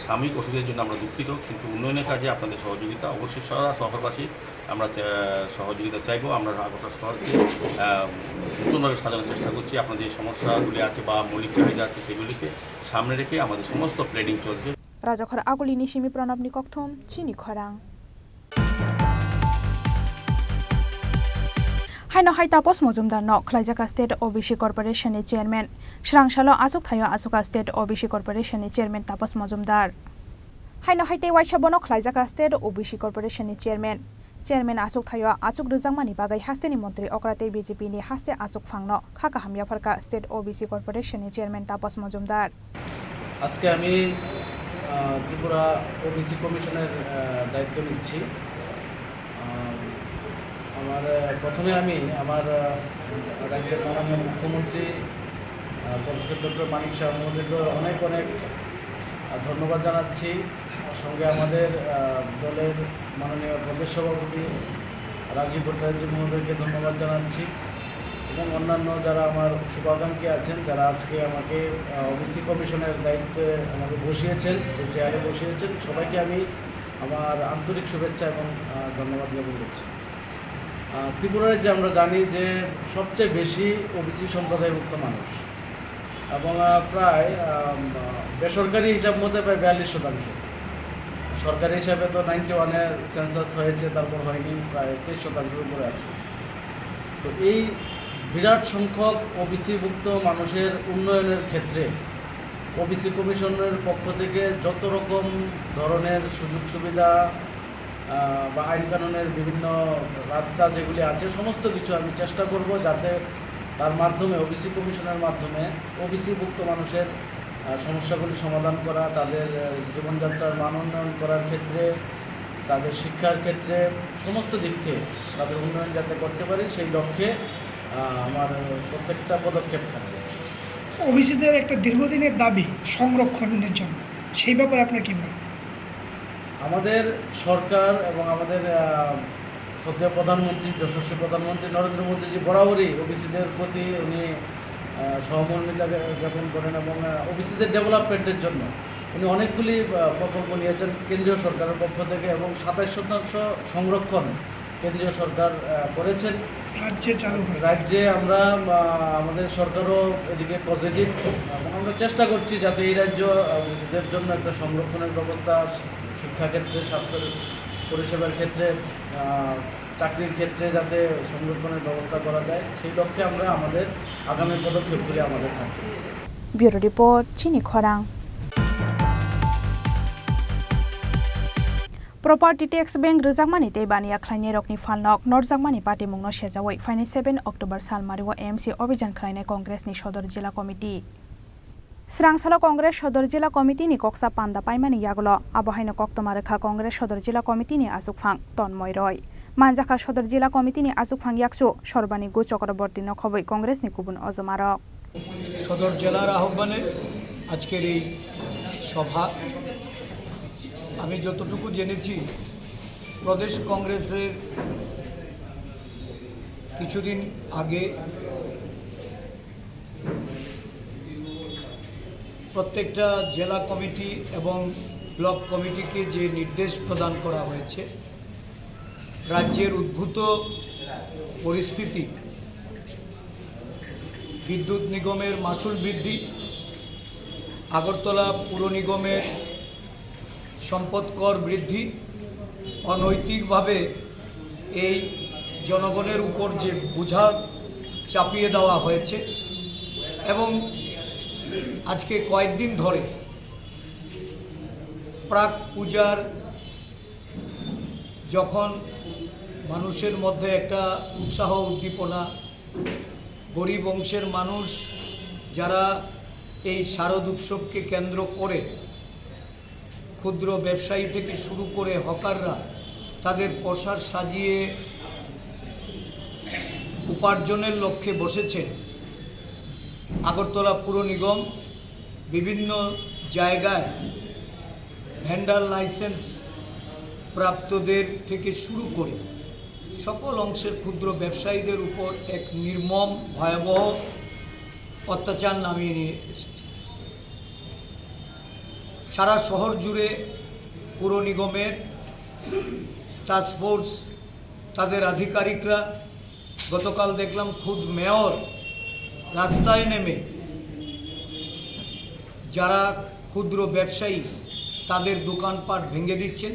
সাময়িক অসুবিধার জন্য আমরা দুঃখিত, কিন্তু উন্নয়নের কাজে আপনাদের সহযোগিতা অবশ্যই শহরবাসী আমরা সহযোগিতা চাইবো। আমরা আগরতলা শহরকে নতুনভাবে সাজানোর চেষ্টা করছি। আপনাদের যে সমস্যাগুলি আছে বা মৌলিক চাহিদা আছে, সেগুলিকে সামনে রেখে আমাদের সমস্ত প্ল্যানিং চলছে। রাজাখর আগুলিনি সিমি প্রণবনি ককথম চিনি খরাং হাইনো হাই তাপস মজুমদার ন খ্লাইজাকা স্টেট ওবিসি কর্পোরেশনनि চেয়ারম্যান স্রাংসালো আসুক থাयो আসুকা স্টেট ওবিসি কর্পোরেশনनि চেয়ারম্যান তাপস মজুমদার হাইনো হাইতে ওয়াইসাবনো খ্লাইজাকা স্টেট ওবিসি কর্পোরেশনनि চেয়ারম্যান আসুক থাयो আসুক রুজাংমানি বাগै হাস্তেनि মন্ত্রী অকরাতে বিজেপিनि হাস্তে আসুক ফাংনো খাকা হামিয়াফারকা স্টেট ওবিসি কর্পোরেশনनि চেয়ারম্যান তাপস মজুমদার আজকে আমি ত্রিপুরা ওবিসি কমিশনের দায়িত্ব নিচ্ছি। প্রথমে আমি আমার রাজ্যের মাননীয় মুখ্যমন্ত্রী প্রফেসর ডক্টর মানিক শাহ মহোদয়কে অনেক ধন্যবাদ জানাচ্ছি। সঙ্গে আমাদের দলের মাননীয় প্রদেশ সভাপতি রাজীব ভট্টাচার্য মহোদয়কে ধন্যবাদ জানাচ্ছি, এবং অন্যান্য যারা আমার শুভাকাঙ্ক্ষী আছেন, যারা আজকে আমাকে ওবিসি কমিশনের দায়িত্বে আমাকে বসিয়েছেন, এই চেয়ারে বসিয়েছেন, সবাইকে আমি আমার আন্তরিক শুভেচ্ছা এবং ধন্যবাদ জ্ঞাপন করছি। ত্রিপুরায় যে আমরা জানি যে সবচেয়ে বেশি ওবিসি সম্প্রদায়ভুক্ত মানুষ, এবং প্রায় বেসরকারি হিসাব মতে প্রায় 42%। সরকারি হিসাবে তো 91-এ সেন্সাস হয়েছে, তারপর হয়নি, প্রায় 23% উপরে আছে। তো এই বিরাট সংখ্যক ওবিসিভুক্ত মানুষের উন্নয়নের ক্ষেত্রে ওবিসি কমিশনের পক্ষ থেকে যত রকম ধরনের সুযোগ সুবিধা বা আইন কানুনের বিভিন্ন রাস্তা যেগুলি আছে, সমস্ত কিছু আমি চেষ্টা করব যাতে তার মাধ্যমে ওবিসি কমিশনের মাধ্যমে ওবিসিভুক্ত মানুষের সমস্যাগুলি সমাধান করা, তাদের জীবনযাত্রার মান উন্নয়ন করার ক্ষেত্রে, তাদের শিক্ষার ক্ষেত্রে, সমস্ত দিক থেকে তাদের উন্নয়ন যাতে করতে পারি, সেই লক্ষ্যে আমার প্রত্যেকটা পদক্ষেপ থাকবে। ওবিসিদের একটা দীর্ঘদিনের দাবি সংরক্ষণের জন্য, সেই ব্যাপারে আপনার কী বলেন? আমাদের সরকার এবং আমাদের শ্রদ্ধেয় প্রধানমন্ত্রী, যশস্বী প্রধানমন্ত্রী নরেন্দ্র মোদীজি বরাবরই ওবিসিদের প্রতি উনি সহমর্মিতা জ্ঞাপন করেন, এবং ওবিসিদের ডেভেলপমেন্টের জন্য উনি অনেকগুলি প্রকল্প নিয়েছেন কেন্দ্রীয় সরকারের পক্ষ থেকে, এবং 27% সংরক্ষণ কেন্দ্রীয় সরকার করেছেন। রাজ্যে আমরা আমাদের সরকারও এদিকে পজিটিভ, এবং আমরা চেষ্টা করছি যাতে এই রাজ্য ওবিসিদের জন্য একটা সংরক্ষণের ব্যবস্থা, শিক্ষাক্ষেত্রে, স্বাস্থ্য পরিষেবার ক্ষেত্রে, চাকরির ক্ষেত্রে যাতে সংরক্ষণের ব্যবস্থা করা যায়, সেই লক্ষ্যে আমরা আমাদের আগামী পদক্ষেপগুলি আমাদের থাকবে। ব্যুরো রিপোর্ট চিনি খরাং। प्रॉपर्टी टैक्स बैंक रजाकमानी तेबानिया खालायनाय रकनि फालनक नरजाकमानी पार्टी मुंनो सेजावै फाइनाय 7 अक्टोबर सालमारिव एमसी अभियान खालायनाय कंग्रेसनि सदर जिल्ला कमिटि स्रांसालो कंग्रेस सदर जिल्ला कमिटिनि कक्सा पान्दा पाइमानि यागलो आबहायनो कक्तमारेखा कंग्रेस सदर जिल्ला कमिटिनि आसुकफां तन्मय रय मानजाखा सदर जिल्ला कमिटिनि आसुकफां याकसु सरबानि गु चक्रवर्ती नखबै कंग्रेसनि गुबुन अजमारक सदर जिल्लार आह्वाने आजकेर এই सभा আমি যতটুকু জেনেছি প্রদেশ কংগ্রেসের কিছুদিন আগে প্রত্যেকটা জেলা কমিটি এবং ব্লক কমিটিকে যে নির্দেশ প্রদান করা হয়েছে, রাজ্যের উদ্ভূত পরিস্থিতি, বিদ্যুৎ নিগমের মাসুল বৃদ্ধি, আগরতলা পুর নিগমের সম্পদ কর বৃদ্ধি, অনৈতিকভাবে এই জনগণের উপর যে বোঝা চাপিয়ে দেওয়া হয়েছে এবং আজকে কয়েকদিন ধরে প্রাক পূজার যখন মানুষের মধ্যে একটা উৎসাহ উদ্দীপনা, গরিব অংশের মানুষ যারা এই শারদ উৎসবকে কেন্দ্র করে ক্ষুদ্র ব্যবসায়ী থেকে শুরু করে হকাররা তাদের পোশাক সাজিয়ে উপার্জনের লক্ষ্যে বসেছেন, আগরতলা পুর নিগম বিভিন্ন জায়গায় ভেন্ডার লাইসেন্স প্রাপ্তদের থেকে শুরু করে সকল অংশের ক্ষুদ্র ব্যবসায়ীদের উপর এক নির্মম ভয়াবহ অত্যাচার নামিয়ে নিয়ে এসেছে। সারা শহর জুড়ে পুর নিগমের টাস্কফোর্স, তাদের আধিকারিকরা, গতকাল দেখলাম খুদ মেয়র রাস্তায় নেমে যারা ক্ষুদ্র ব্যবসায়ী তাদের দোকানপাট ভেঙে দিচ্ছেন,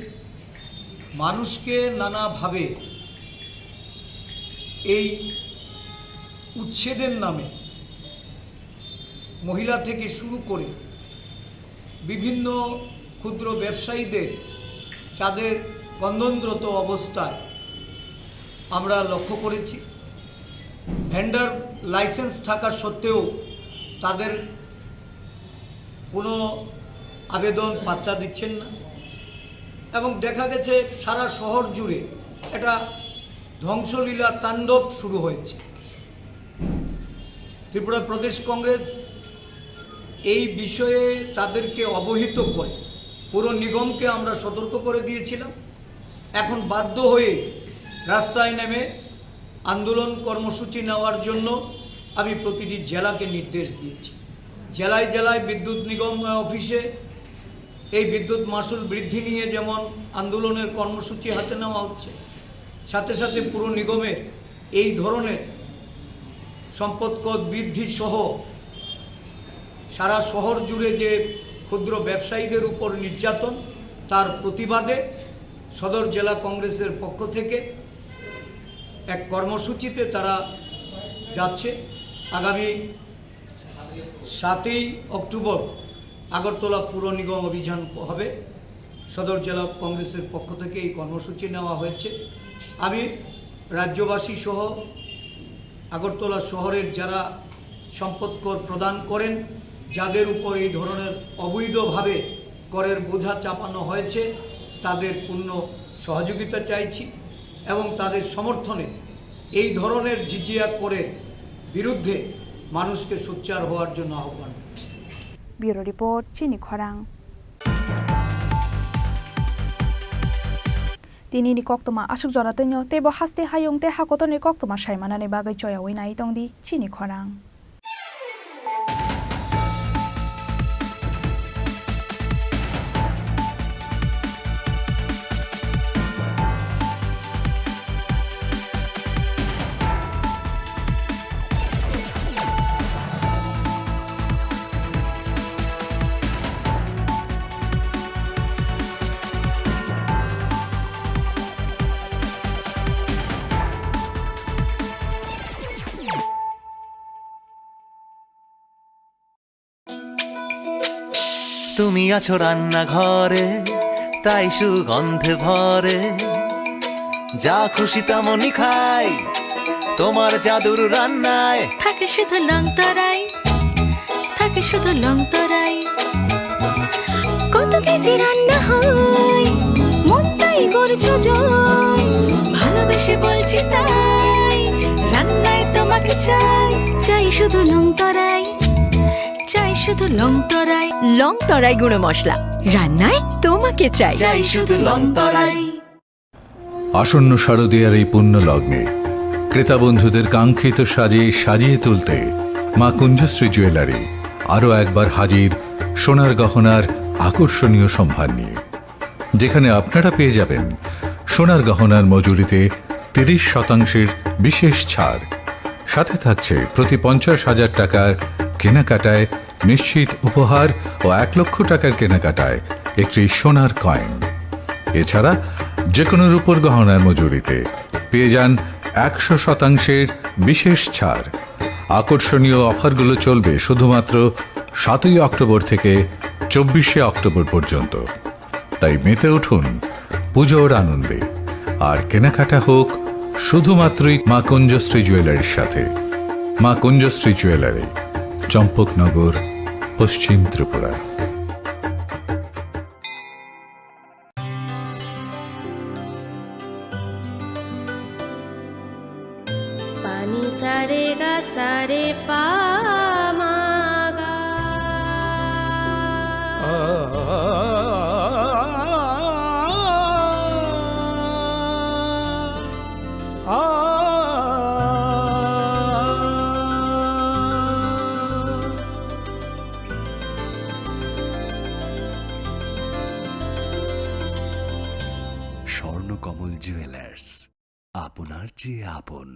মানুষকে নানাভাবে এই উচ্ছেদের নামে মহিলা থেকে শুরু করে বিভিন্ন ক্ষুদ্র ব্যবসায়ীদের তাদের কন্দনরত অবস্থায় আমরা লক্ষ্য করেছি। ভেন্ডার লাইসেন্স থাকা সত্ত্বেও তাদের কোনো আবেদন পাত্তা দিচ্ছেন না এবং দেখা গেছে সারা শহর জুড়ে একটা ধ্বংসলীলা তাণ্ডব শুরু হয়েছে। ত্রিপুরা প্রদেশ কংগ্রেস এই বিষয়ে তাদেরকে অবহিত করে পুর নিগমকে আমরা সতর্ক করে দিয়েছিলাম। এখন বাধ্য হয়ে রাস্তায় নেমে আন্দোলন কর্মসূচি নেওয়ার জন্য আমি প্রতিটি জেলাকে নির্দেশ দিয়েছি। জেলায় জেলায় বিদ্যুৎ নিগম অফিসে এই বিদ্যুৎ মাসুল বৃদ্ধি নিয়ে যেমন আন্দোলনের কর্মসূচি হাতে নেওয়া হচ্ছে, সাথে সাথে পুর নিগমের এই ধরনের সম্পদ কর বৃদ্ধি সহ সারা শহর জুড়ে যে ক্ষুদ্র ব্যবসায়ীদের উপর নির্যাতন, তার প্রতিবাদে সদর জেলা কংগ্রেসের পক্ষ থেকে এক কর্মসূচিতে তারা যাচ্ছে। আগামী 7ই অক্টোবর আগরতলা পুর নিগম অভিযান হবে। সদর জেলা কংগ্রেসের পক্ষ থেকে এই কর্মসূচি নেওয়া হয়েছে। আমি রাজ্যবাসী সহ আগরতলা শহরের যারা সম্পদ কর প্রদান করেন, যাদের উপর এই ধরনের অবৈধভাবে করের বোঝা চাপানো হয়েছে, তাদের পূর্ণ সহযোগিতা চাইছি এবং তাদের সমর্থনে এই ধরনের জিজিয়া করের বিরুদ্ধে মানুষকে সোচ্চার হওয়ার জন্য আহ্বান করছি। ব্যুরো রিপোর্ট, চিনি খরাং। তিনি ni koktoma asuk jora tenyo tebo haste hayung te hakotoni koktoma saimana ni bagai choya winai tongdi Chini Khorang. তুমি আছো রান্নাঘরে, তাই সুগন্ধে ভরে, যা খুশি তেমনই খাই তোমার জাদুর রান্নায়। থাকে শুধু লং তরাই, থাকে শুধু লং তরাই, কত কেজি রান্না হয় মন তাই করছো জয়, ভালোবেসে বলছি তাই রান্নায় তোমাকে চাই, চাই শুধু লং তরাই, চাই শুধু লং তরাই, লং তরাই গুঁড়ো মশলা, রান্নায় তোমাকে চাই, চাই শুধু লং তরাই। আসন্ন শারদীয়ার এই পুণ্য লগ্নে ক্রেতা বন্ধুদের কাঙ্ক্ষিত সাজে সাজিয়ে তুলতে মা কুঞ্জশ্রী জুয়েলারি আরও একবার হাজির সোনার গহনার আকর্ষণীয় সম্ভার নিয়ে, যেখানে আপনারা পেয়ে যাবেন সোনার গহনার মজুরিতে 30% বিশেষ ছাড়, সাথে থাকছে প্রতি 50,000 টাকার কেনাকাটায় নিশ্চিত উপহার ও 1 লক্ষ টাকার কেনাকাটায় একটি সোনার কয়েন। এছাড়া যে কোনো রূপোর গহনার মজুরিতে পেয়ে যান 100% বিশেষ ছাড়। আকর্ষণীয় অফারগুলো চলবে শুধুমাত্র 7ই অক্টোবর থেকে 24শে অক্টোবর পর্যন্ত। তাই মেতে উঠুন পুজোর আনন্দে, আর কেনাকাটা হোক শুধুমাত্রই মা কুঞ্জশ্রী জুয়েলারির সাথে। মা কুঞ্জশ্রী জুয়েলারি, চম্পকনগর, পশ্চিম ত্রিপুরা। पानी सारे गा सारे पा मा गा স্বর্ণকমল জুয়েলার্স, আপনার যে আপন।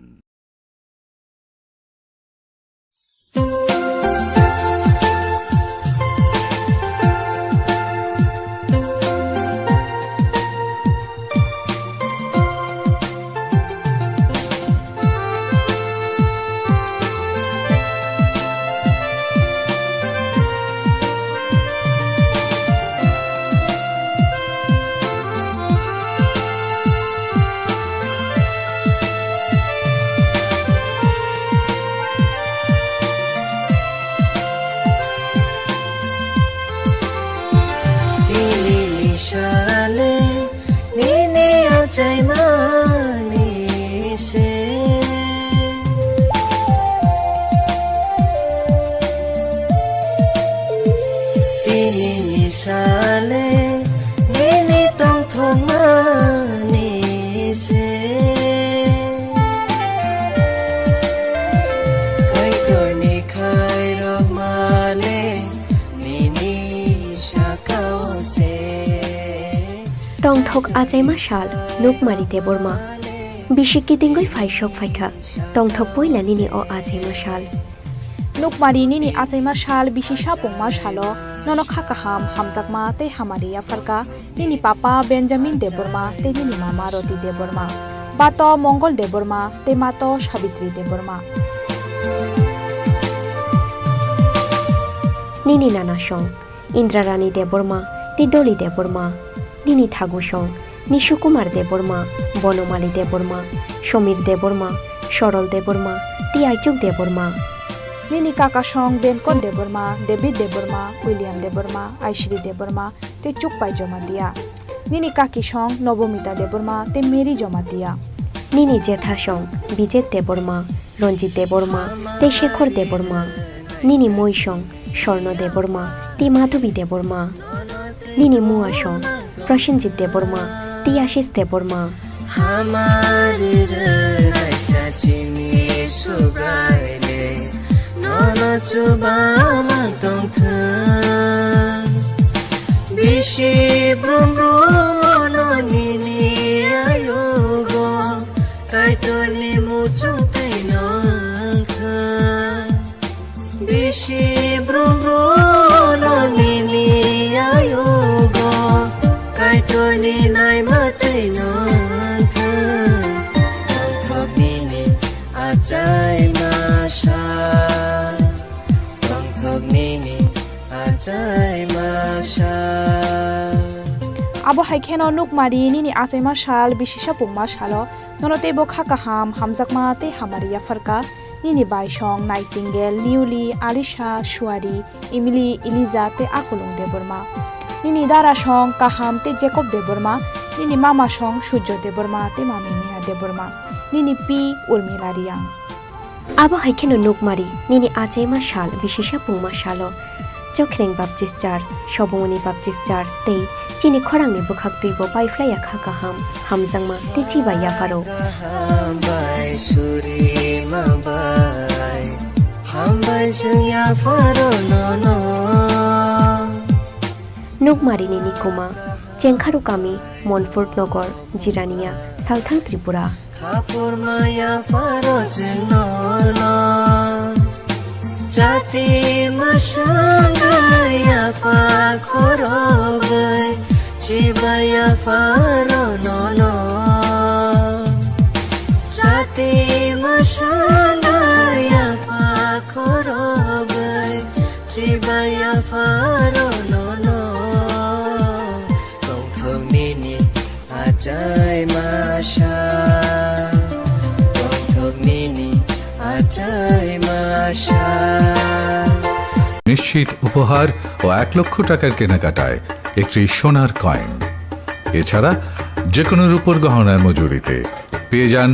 Tongthok achaima shal nukmari deborma bishiki tingoi faishok faikha tongthok poila nini o achaima shal nukmari nini achaima shal bishisha pongma shalo nono khakaham hamjakma te hamariya farka nini papa Benjamin deborma te nini mama Roti deborma bato Mongol deborma te mato Savitri deborma nini nana shong Indrarani deborma te Doli deborma Nini Thagusong, Nishukumar deborma, Bonomali deborma, Shomir deborma, Shorol deborma, Tiaichuk deborma. Nini Kakashong, Benkon deborma, David deborma, William deborma, Aishri deborma, te Chukpai jomatia. Nini Kakishong, Nobomita deborma, te Mary jomatia. Nini Jethashong, Bijet deborma, Ronjit deborma, te Shekhor deborma. Nini Moishong, Shorno deborma, te Madhubi deborma. Nini Muashong, Prashanjit deborma, te Ashish deborma. हमारे रनाइसा चिनी सुब्राइले नोनो चुबामा तोंथन बिशी ब्रुम्ब्रु मोनो निनी आयोगो काइतोर्ने मुचुं तैनोंथन बिशी ब्रुम्ब्रु मोनो निनी आयोगो काइतोर्ने नाइमा तैनोंथन Ajay masha, tongthok nini ajay masha. Abo haikeno nukmari nini asaima shal bishisha pungma shalo nonote bo khakaham hamjakma te hamariya farka nini baishong Nightingale Newly Alisha Shuari Emily Eliza te Akulung deborma nini dara shong kaham te Jacob deborma nini mama shong Shujjo deborma te mami Miha deborma Nini P. Urmila Riang. Abo haikeno nukmari nini achaima shal bishisha pungma shalo Chokhreng Baptist Church, Shobomoni Baptist Church te Chini Khorang ni bukhak tuibo paiflaya kha kaham hamjangma te chiba yafaro Nukmari ni Nikuma Chengkharu Kami Monfort Nogor Jirania Southern Tripura Jati masangaya pa khorogai chibaya faro no no Jati masangaya pa khorogai chibaya faro no no Tong thong nini ajai masha Tong thong nini ajai masha নিশ্চিত উপহার ও 1 লক্ষ টাকার কেনাকাটায় একটি সোনার coin এছাড়া যে কোনো রূপোর গহনার মজুরিতে পেয়ে যান